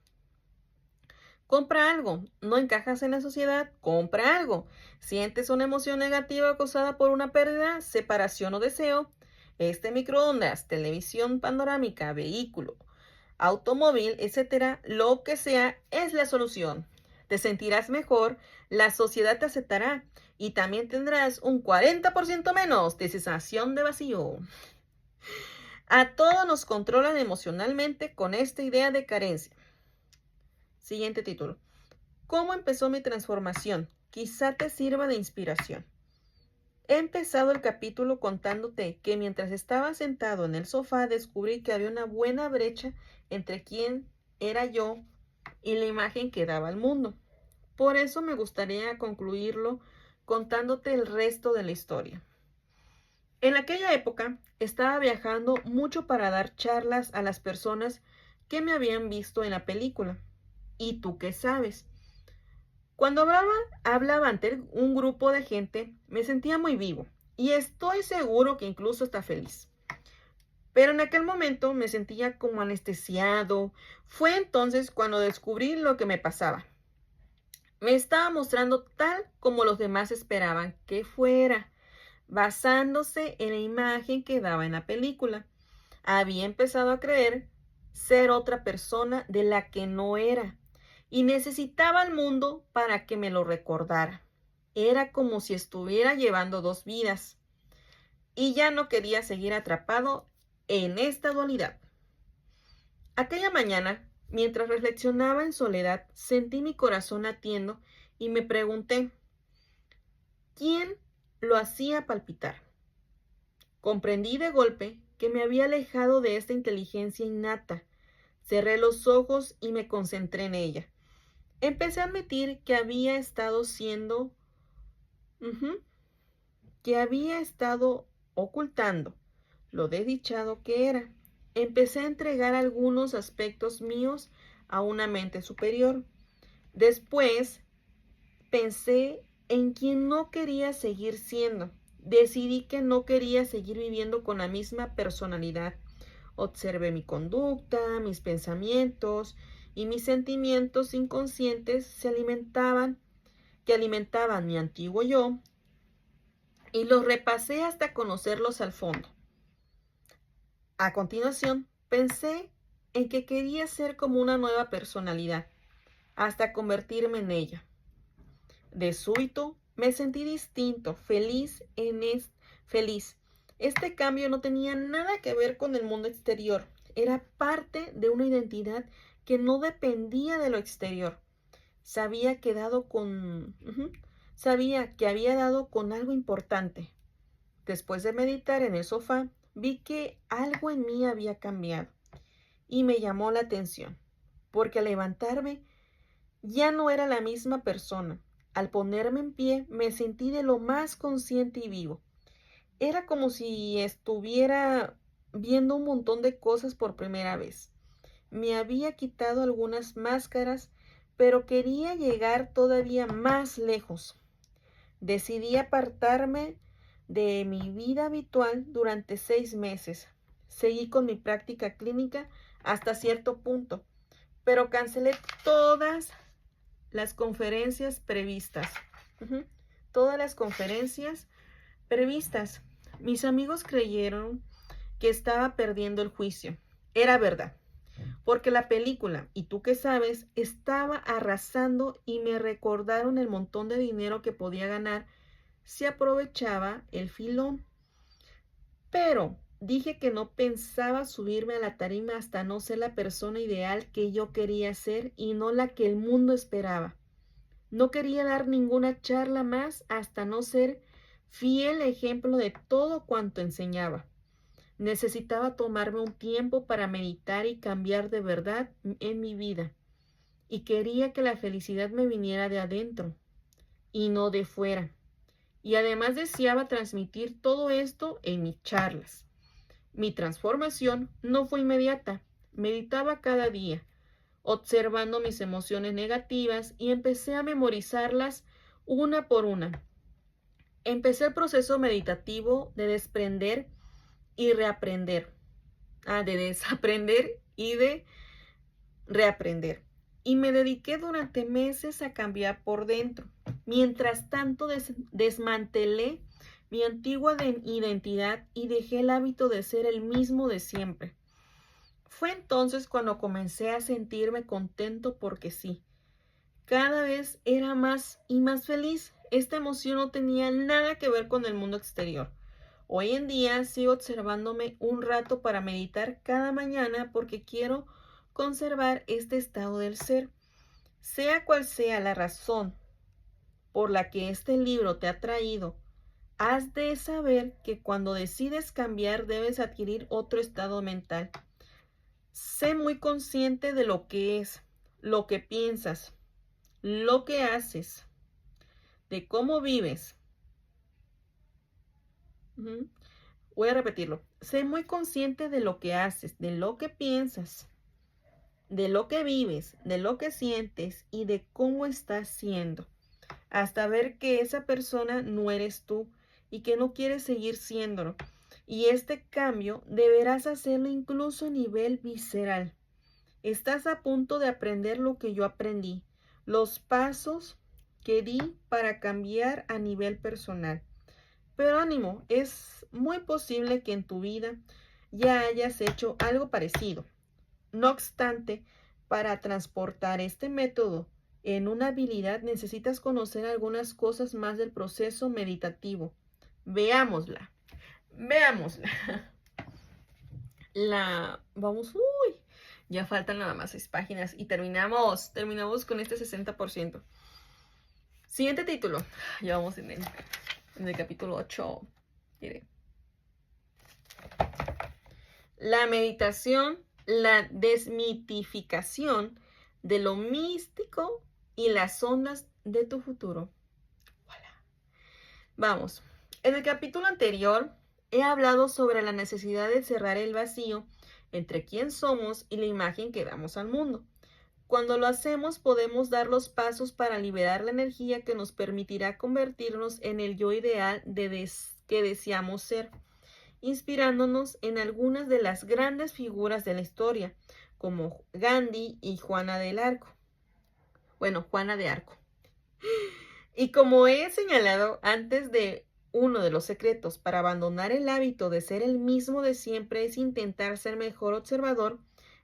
Compra algo. ¿No encajas en la sociedad? Compra algo. ¿Sientes una emoción negativa causada por una pérdida, separación o deseo? Este microondas, televisión panorámica, vehículo, automóvil, etcétera, lo que sea, es la solución. Te sentirás mejor, la sociedad te aceptará y también tendrás un 40% menos de sensación de vacío. A todos nos controlan emocionalmente con esta idea de carencia. Siguiente título. ¿Cómo empezó mi transformación? Quizá te sirva de inspiración. He empezado el capítulo contándote que mientras estaba sentado en el sofá descubrí que había una buena brecha entre quién era yo y la imagen que daba al mundo. Por eso me gustaría concluirlo contándote el resto de la historia. En aquella época estaba viajando mucho para dar charlas a las personas que me habían visto en la película. ¿Y tú qué sabes? Cuando hablaba ante un grupo de gente, me sentía muy vivo y estoy seguro que incluso está feliz. Pero en aquel momento me sentía como anestesiado. Fue entonces cuando descubrí lo que me pasaba. Me estaba mostrando tal como los demás esperaban que fuera, basándose en la imagen que daba en la película. Había empezado a creer ser otra persona de la que no era y necesitaba al mundo para que me lo recordara. Era como si estuviera llevando dos vidas y ya no quería seguir atrapado en esta dualidad. Aquella mañana, mientras reflexionaba en soledad, sentí mi corazón latiendo y me pregunté, ¿quién lo hacía palpitar? Comprendí de golpe que me había alejado de esta inteligencia innata. Cerré los ojos y me concentré en ella. Empecé a admitir que había estado ocultando lo desdichado que era. Empecé a entregar algunos aspectos míos a una mente superior. Después pensé en quien no quería seguir siendo. Decidí que no quería seguir viviendo con la misma personalidad. Observé mi conducta, mis pensamientos y mis sentimientos inconscientes que alimentaban mi antiguo yo, y los repasé hasta conocerlos al fondo. A continuación, pensé en que quería ser como una nueva personalidad, hasta convertirme en ella. De súbito, me sentí distinto, feliz. Este cambio no tenía nada que ver con el mundo exterior. Era parte de una identidad que no dependía de lo exterior. Sabía que había dado con algo importante. Después de meditar en el sofá, vi que algo en mí había cambiado y me llamó la atención, porque al levantarme ya no era la misma persona. Al ponerme en pie, me sentí de lo más consciente y vivo. Era como si estuviera viendo un montón de cosas por primera vez. Me había quitado algunas máscaras, pero quería llegar todavía más lejos. Decidí apartarme de mi vida habitual durante 6 meses. Seguí con mi práctica clínica hasta cierto punto, pero cancelé todas las conferencias previstas. Todas las conferencias previstas. Mis amigos creyeron que estaba perdiendo el juicio. Era verdad. porque la película, y tú qué sabes, estaba arrasando y me recordaron el montón de dinero que podía ganar si aprovechaba el filón. Pero dije que no pensaba subirme a la tarima hasta no ser la persona ideal que yo quería ser y no la que el mundo esperaba. No quería dar ninguna charla más hasta no ser fiel ejemplo de todo cuanto enseñaba. Necesitaba tomarme un tiempo para meditar y cambiar de verdad en mi vida. Y quería que la felicidad me viniera de adentro y no de fuera. Y además deseaba transmitir todo esto en mis charlas. Mi transformación no fue inmediata. Meditaba cada día, observando mis emociones negativas y empecé a memorizarlas una por una. Empecé el proceso meditativo de desprender y reaprender. De desaprender y de reaprender. Y me dediqué durante meses a cambiar por dentro. Mientras tanto desmantelé mi antigua identidad y dejé el hábito de ser el mismo de siempre. Fue entonces cuando comencé a sentirme contento porque sí. Cada vez era más y más feliz. Esta emoción no tenía nada que ver con el mundo exterior. Hoy en día sigo observándome un rato para meditar cada mañana porque quiero conservar este estado del ser. Sea cual sea la razón por la que este libro te ha traído, has de saber que cuando decides cambiar debes adquirir otro estado mental. Sé muy consciente de lo que es, lo que piensas, lo que haces, de cómo vives. Voy a repetirlo. Sé muy consciente de lo que haces, de lo que piensas, de lo que vives, de lo que sientes y de cómo estás siendo, hasta ver que esa persona no eres tú y que no quieres seguir siéndolo. Y este cambio deberás hacerlo incluso a nivel visceral. Estás a punto de aprender lo que yo aprendí, los pasos que di para cambiar a nivel personal. Pero ánimo, es muy posible que en tu vida ya hayas hecho algo parecido. No obstante, para transportar este método en una habilidad necesitas conocer algunas cosas más del proceso meditativo. Veámosla. Ya faltan nada más 6 páginas y terminamos con este 60%. Siguiente título. Ya vamos en el capítulo 8. Mire. La meditación, la desmitificación de lo místico y las ondas de tu futuro. Voilà. Vamos. En el capítulo anterior he hablado sobre la necesidad de cerrar el vacío entre quién somos y la imagen que damos al mundo. Cuando lo hacemos, podemos dar los pasos para liberar la energía que nos permitirá convertirnos en el yo ideal que deseamos ser, inspirándonos en algunas de las grandes figuras de la historia, como Gandhi y Juana de Arco. Y como he señalado antes, uno de los secretos para abandonar el hábito de ser el mismo de siempre es intentar ser mejor observador,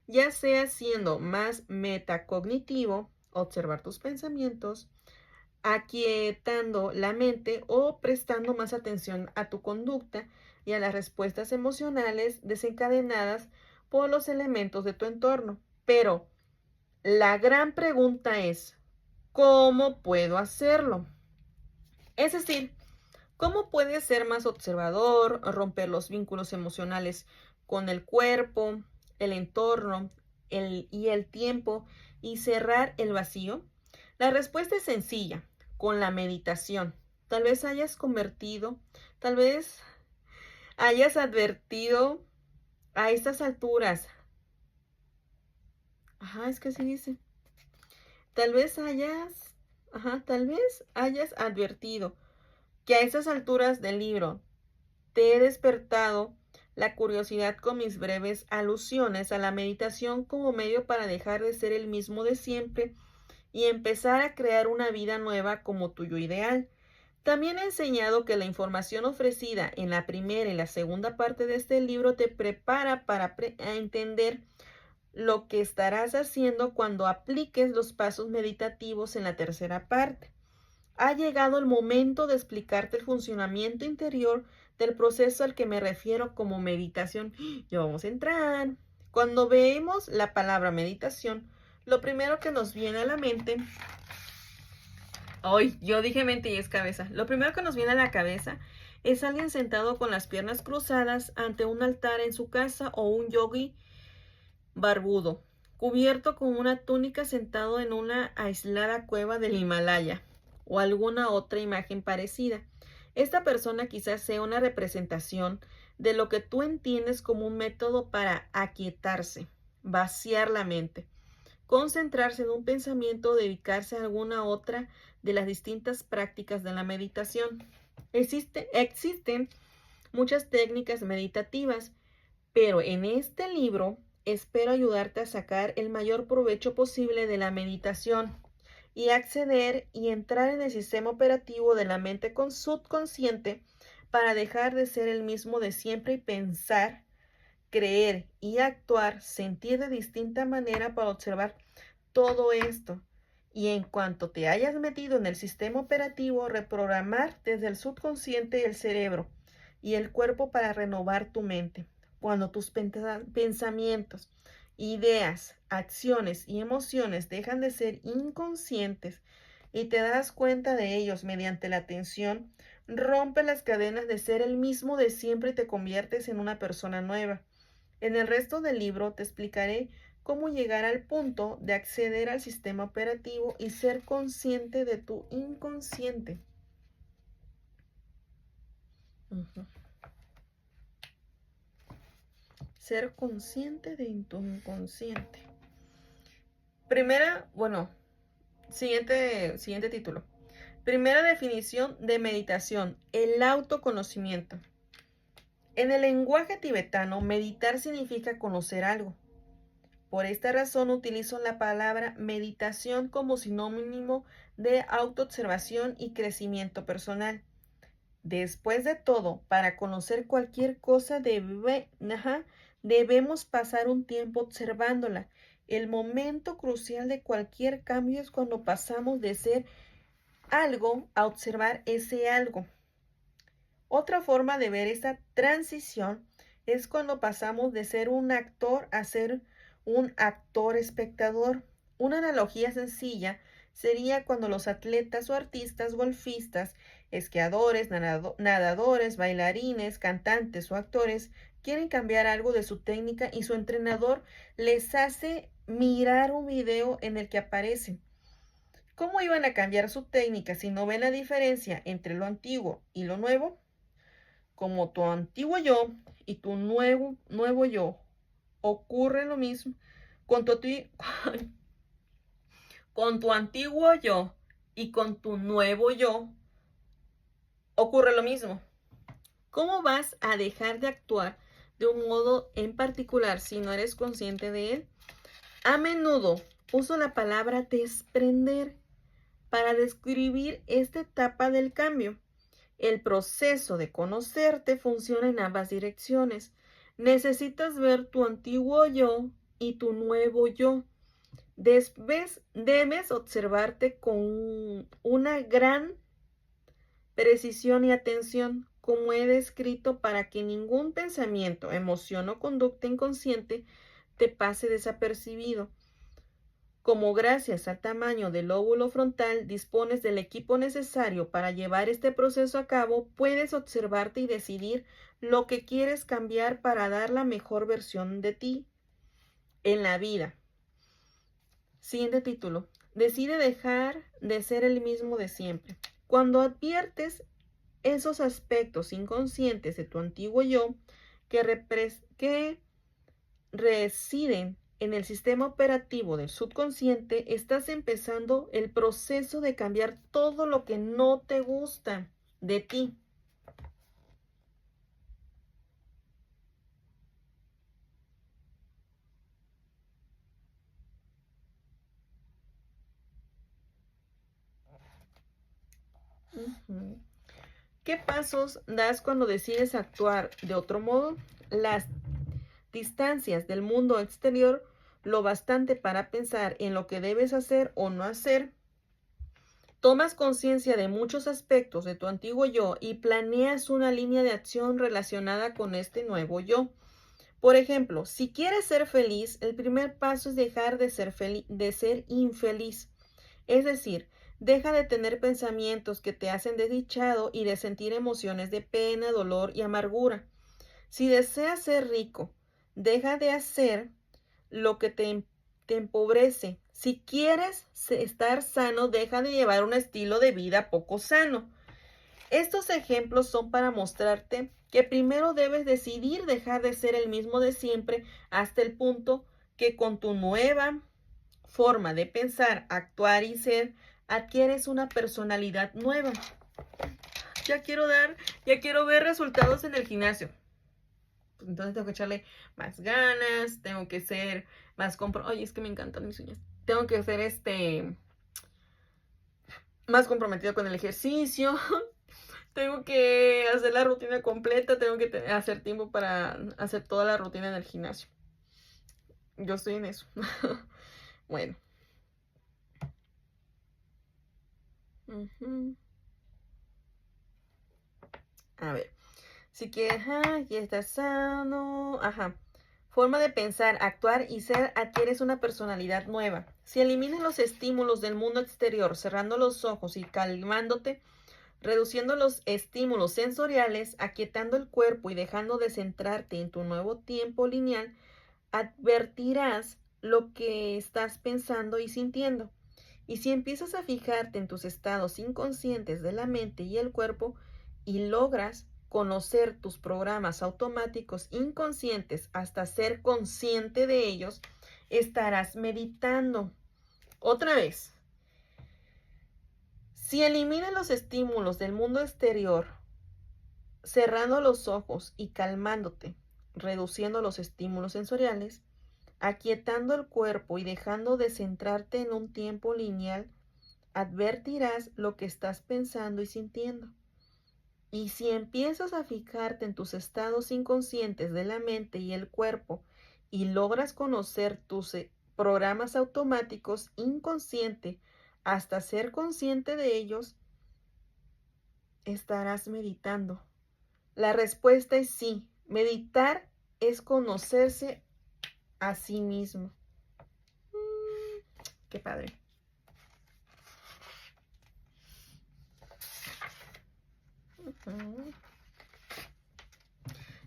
ya sea siendo más metacognitivo, observar tus pensamientos, aquietando la mente o prestando más atención a tu conducta y a las respuestas emocionales desencadenadas por los elementos de tu entorno. Pero la gran pregunta es, ¿cómo puedo hacerlo? Es decir, ¿cómo puedes ser más observador, romper los vínculos emocionales con el cuerpo, el entorno y el tiempo y cerrar el vacío? La respuesta es sencilla, con la meditación. Tal vez hayas advertido a estas alturas. Es que así dice. Tal vez hayas advertido que a estas alturas del libro te he despertado la curiosidad con mis breves alusiones a la meditación como medio para dejar de ser el mismo de siempre y empezar a crear una vida nueva como tuyo ideal. También he enseñado que la información ofrecida en la primera y la segunda parte de este libro te prepara para entender lo que estarás haciendo cuando apliques los pasos meditativos en la tercera parte. Ha llegado el momento de explicarte el funcionamiento interior del proceso al que me refiero como meditación. Ya vamos a entrar. Cuando vemos la palabra meditación, lo primero que nos viene a la mente, hoy yo dije mente y es cabeza, lo primero que nos viene a la cabeza es alguien sentado con las piernas cruzadas ante un altar en su casa o un yogi barbudo, cubierto con una túnica sentado en una aislada cueva del Himalaya o alguna otra imagen parecida. Esta persona quizás sea una representación de lo que tú entiendes como un método para aquietarse, vaciar la mente, concentrarse en un pensamiento o dedicarse a alguna otra de las distintas prácticas de la meditación. Existen muchas técnicas meditativas, pero en este libro espero ayudarte a sacar el mayor provecho posible de la meditación y acceder y entrar en el sistema operativo de la mente subconsciente para dejar de ser el mismo de siempre y pensar, creer y actuar, sentir de distinta manera para observar todo esto. Y en cuanto te hayas metido en el sistema operativo, reprogramar desde el subconsciente el cerebro y el cuerpo para renovar tu mente. Cuando tus pensamientos, ideas, acciones y emociones dejan de ser inconscientes y te das cuenta de ellos mediante la atención, rompe las cadenas de ser el mismo de siempre y te conviertes en una persona nueva. En el resto del libro te explicaré cómo llegar al punto de acceder al sistema operativo y ser consciente de tu inconsciente. Ser consciente de tu inconsciente. Siguiente título. Primera definición de meditación, el autoconocimiento. En el lenguaje tibetano, meditar significa conocer algo. Por esta razón utilizo la palabra meditación como sinónimo de autoobservación y crecimiento personal. Después de todo, para conocer cualquier cosa debemos pasar un tiempo observándola. El momento crucial de cualquier cambio es cuando pasamos de ser algo a observar ese algo. Otra forma de ver esta transición es cuando pasamos de ser un actor a ser un actor espectador. Una analogía sencilla sería cuando los atletas o artistas, golfistas, esquiadores, nadadores, bailarines, cantantes o actores quieren cambiar algo de su técnica y su entrenador les hace mirar un video en el que aparecen. ¿Cómo iban a cambiar su técnica si no ven la diferencia entre lo antiguo y lo nuevo? Como tu antiguo yo y tu nuevo yo ocurre lo mismo con con tu antiguo yo y con tu nuevo yo ocurre lo mismo. ¿Cómo vas a dejar de actuar de un modo en particular si no eres consciente de él? A menudo uso la palabra desprender para describir esta etapa del cambio. El proceso de conocerte funciona en ambas direcciones. Necesitas ver tu antiguo yo y tu nuevo yo. Debes observarte con una gran precisión y atención, como he descrito, para que ningún pensamiento, emoción o conducta inconsciente te pase desapercibido. Como gracias al tamaño del lóbulo frontal dispones del equipo necesario para llevar este proceso a cabo, puedes observarte y decidir lo que quieres cambiar para dar la mejor versión de ti en la vida. Siguiente título. Decide dejar de ser el mismo de siempre. Cuando adviertes esos aspectos inconscientes de tu antiguo yo que residen en el sistema operativo del subconsciente, estás empezando el proceso de cambiar todo lo que no te gusta de ti. ¿Qué pasos das cuando decides actuar de otro modo? Las distancias del mundo exterior lo bastante para pensar en lo que debes hacer o no hacer, tomas conciencia de muchos aspectos de tu antiguo yo y planeas una línea de acción relacionada con este nuevo yo. Por ejemplo, si quieres ser feliz, el primer paso es dejar de ser infeliz. Es decir, deja de tener pensamientos que te hacen desdichado y de sentir emociones de pena, dolor y amargura. Si deseas ser rico, deja de hacer lo que te empobrece. Si quieres estar sano, deja de llevar un estilo de vida poco sano. Estos ejemplos son para mostrarte que primero debes decidir dejar de ser el mismo de siempre hasta el punto que con tu nueva forma de pensar, actuar y ser, adquieres una personalidad nueva. Ya quiero ver resultados en el gimnasio. Entonces tengo que echarle más ganas, tengo que ser más Oye, es que me encantan mis uñas. Tengo que ser más comprometido con el ejercicio. Tengo que hacer la rutina completa, tengo que hacer tiempo para hacer toda la rutina en el gimnasio. Yo estoy en eso. Bueno. A ver. Si quieres, ya estás sano. Ajá. Forma de pensar, actuar y ser, adquieres una personalidad nueva. Si eliminas los estímulos del mundo exterior, cerrando los ojos y calmándote, reduciendo los estímulos sensoriales, aquietando el cuerpo y dejando de centrarte en tu nuevo tiempo lineal, advertirás lo que estás pensando y sintiendo. Y si empiezas a fijarte en tus estados inconscientes de la mente y el cuerpo y logras conocer tus programas automáticos inconscientes hasta ser consciente de ellos, estarás meditando. Otra vez, si eliminas los estímulos del mundo exterior, cerrando los ojos y calmándote, reduciendo los estímulos sensoriales, aquietando el cuerpo y dejando de centrarte en un tiempo lineal, advertirás lo que estás pensando y sintiendo. Y si empiezas a fijarte en tus estados inconscientes de la mente y el cuerpo y logras conocer tus programas automáticos inconsciente hasta ser consciente de ellos, estarás meditando. La respuesta es sí. Meditar es conocerse a sí mismo. Qué padre.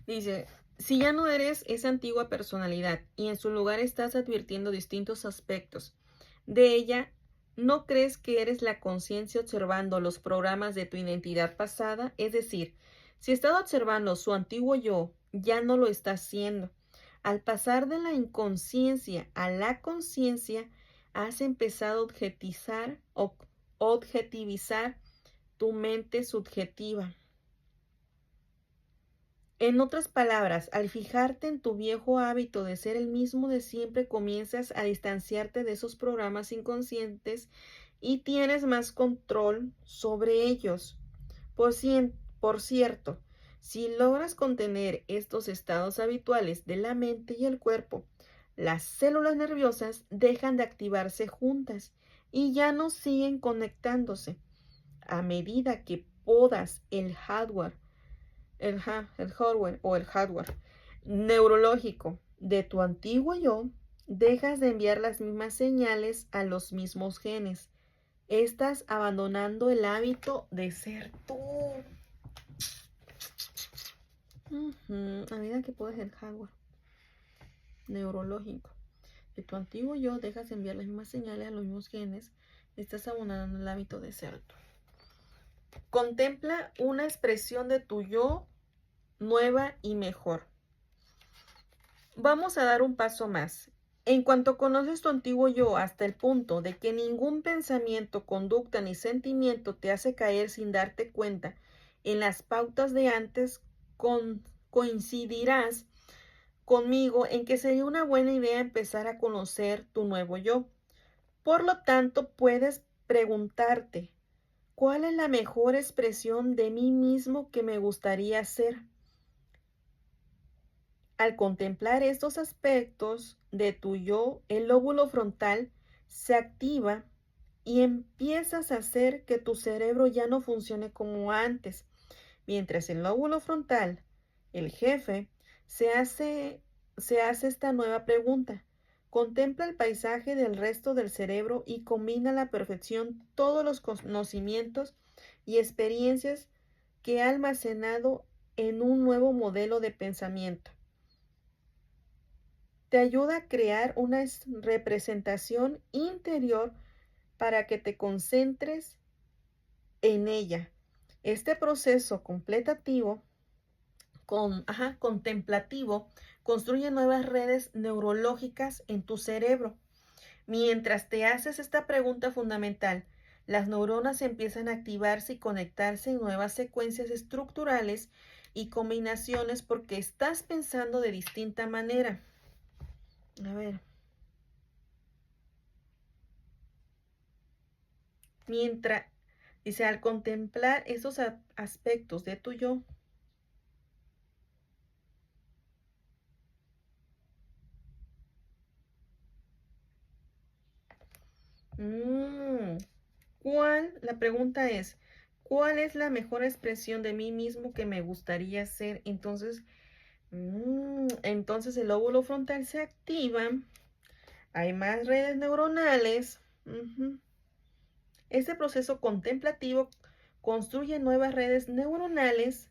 Dice, si ya no eres esa antigua personalidad y en su lugar estás advirtiendo distintos aspectos de ella, ¿no crees que eres la conciencia observando los programas de tu identidad pasada? Es decir, si estás observando su antiguo yo, ya no lo está haciendo. Al pasar de la inconsciencia a la conciencia, has empezado a objetivizar tu mente subjetiva. En otras palabras, al fijarte en tu viejo hábito de ser el mismo de siempre, comienzas a distanciarte de esos programas inconscientes y tienes más control sobre ellos. Por cierto, si logras contener estos estados habituales de la mente y el cuerpo, las células nerviosas dejan de activarse juntas y ya no siguen conectándose. A medida que podas el hardware neurológico de tu antiguo yo, dejas de enviar las mismas señales a los mismos genes. Estás abandonando el hábito de ser tú. A medida que podas el hardware neurológico de tu antiguo yo, dejas de enviar las mismas señales a los mismos genes. Estás abandonando el hábito de ser tú. Contempla una expresión de tu yo nueva y mejor. Vamos a dar un paso más. En cuanto conoces tu antiguo yo hasta el punto de que ningún pensamiento, conducta ni sentimiento te hace caer sin darte cuenta en las pautas de antes, coincidirás conmigo en que sería una buena idea empezar a conocer tu nuevo yo. Por lo tanto, puedes preguntarte, ¿cuál es la mejor expresión de mí mismo que me gustaría ser? Al contemplar estos aspectos de tu yo, el lóbulo frontal se activa y empiezas a hacer que tu cerebro ya no funcione como antes, mientras el lóbulo frontal, el jefe, se hace, se hace esta nueva pregunta. Contempla el paisaje del resto del cerebro y combina a la perfección todos los conocimientos y experiencias que ha almacenado en un nuevo modelo de pensamiento. Te ayuda a crear una representación interior para que te concentres en ella. Este proceso contemplativo construye nuevas redes neurológicas en tu cerebro. Mientras te haces esta pregunta fundamental, las neuronas empiezan a activarse y conectarse en nuevas secuencias estructurales y combinaciones porque estás pensando de distinta manera. A ver. Mientras, dice, al contemplar esos aspectos de tu yo, la pregunta es, ¿cuál es la mejor expresión de mí mismo que me gustaría ser? Entonces el lóbulo frontal se activa, hay más redes neuronales. Este proceso contemplativo construye nuevas redes neuronales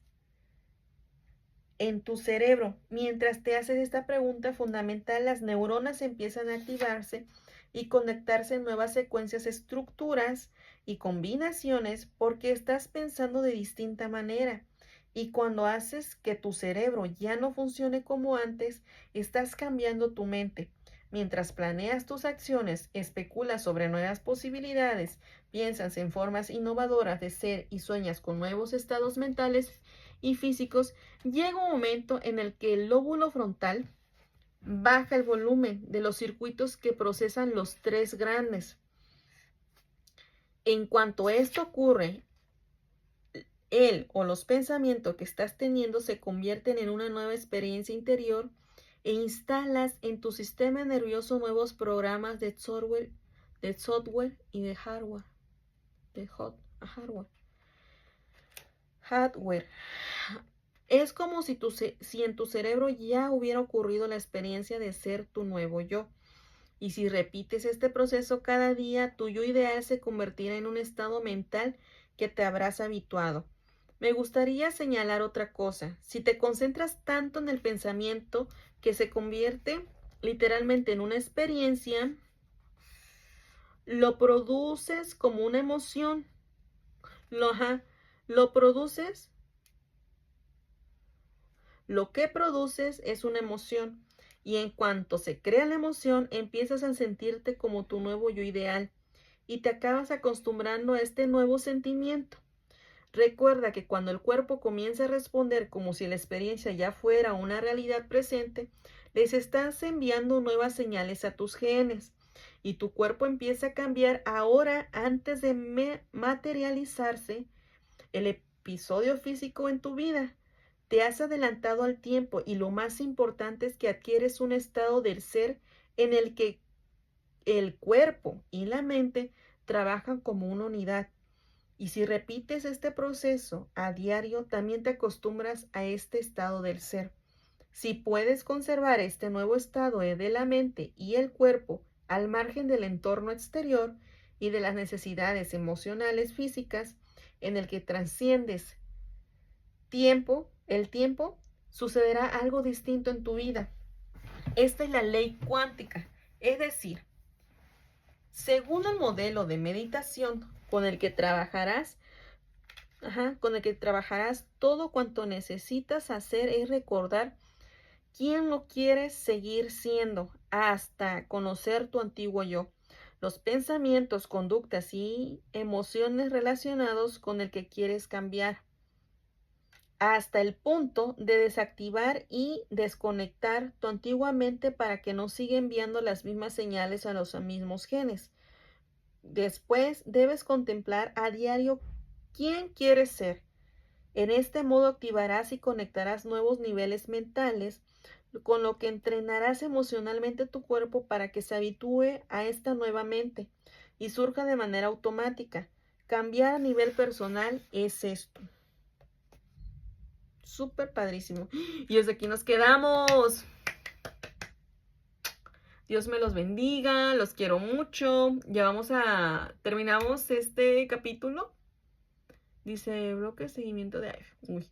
en tu cerebro. Mientras te haces esta pregunta fundamental, las neuronas empiezan a activarse y conectarse en nuevas secuencias, estructuras y combinaciones porque estás pensando de distinta manera. Y cuando haces que tu cerebro ya no funcione como antes, estás cambiando tu mente. Mientras planeas tus acciones, especulas sobre nuevas posibilidades, piensas en formas innovadoras de ser y sueñas con nuevos estados mentales y físicos, llega un momento en el que el lóbulo frontal baja el volumen de los circuitos que procesan los tres grandes. En cuanto esto ocurre, él o los pensamientos que estás teniendo se convierten en una nueva experiencia interior e instalas en tu sistema nervioso nuevos programas de software y de hardware. Hardware. Es como si en tu cerebro ya hubiera ocurrido la experiencia de ser tu nuevo yo. Y si repites este proceso cada día, tu yo ideal se convertirá en un estado mental que te habrás habituado. Me gustaría señalar otra cosa. Si te concentras tanto en el pensamiento que se convierte literalmente en una experiencia, lo produces como una emoción. Lo produces. Lo que produces es una emoción. Y en cuanto se crea la emoción, empiezas a sentirte como tu nuevo yo ideal y te acabas acostumbrando a este nuevo sentimiento. Recuerda que cuando el cuerpo comienza a responder como si la experiencia ya fuera una realidad presente, les estás enviando nuevas señales a tus genes y tu cuerpo empieza a cambiar ahora antes de materializarse el episodio físico en tu vida. Te has adelantado al tiempo y lo más importante es que adquieres un estado del ser en el que el cuerpo y la mente trabajan como una unidad. Y si repites este proceso a diario, también te acostumbras a este estado del ser. Si puedes conservar este nuevo estado de la mente y el cuerpo al margen del entorno exterior y de las necesidades emocionales físicas en el que trasciendes el tiempo, sucederá algo distinto en tu vida. Esta es la ley cuántica, es decir, según el modelo de meditación con el que trabajarás, todo cuanto necesitas hacer es recordar quién lo quieres seguir siendo hasta conocer tu antiguo yo, los pensamientos, conductas y emociones relacionados con el que quieres cambiar, hasta el punto de desactivar y desconectar tu antigua mente para que no siga enviando las mismas señales a los mismos genes. Después debes contemplar a diario quién quieres ser. En este modo activarás y conectarás nuevos niveles mentales, con lo que entrenarás emocionalmente tu cuerpo para que se habitúe a esta nueva mente y surja de manera automática. Cambiar a nivel personal es esto. Súper padrísimo. Y desde aquí nos quedamos. Dios me los bendiga, los quiero mucho. Terminamos este capítulo. Dice bloque seguimiento de aire. Uy.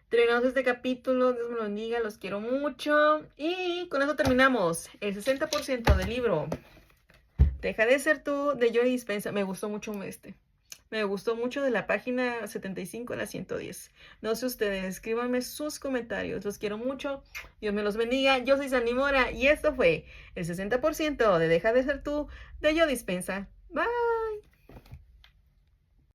Terminamos este capítulo, Dios me lo bendiga, los quiero mucho. Y con eso terminamos el 60% del libro Deja de ser tú, de Joe Dispenza. Me gustó mucho este. Me gustó mucho de la página 75 a la 110. No sé ustedes, escríbanme sus comentarios. Los quiero mucho. Dios me los bendiga. Yo soy Sandy Mora y esto fue el 60% de Deja de ser tú, de Joe Dispensa. Bye.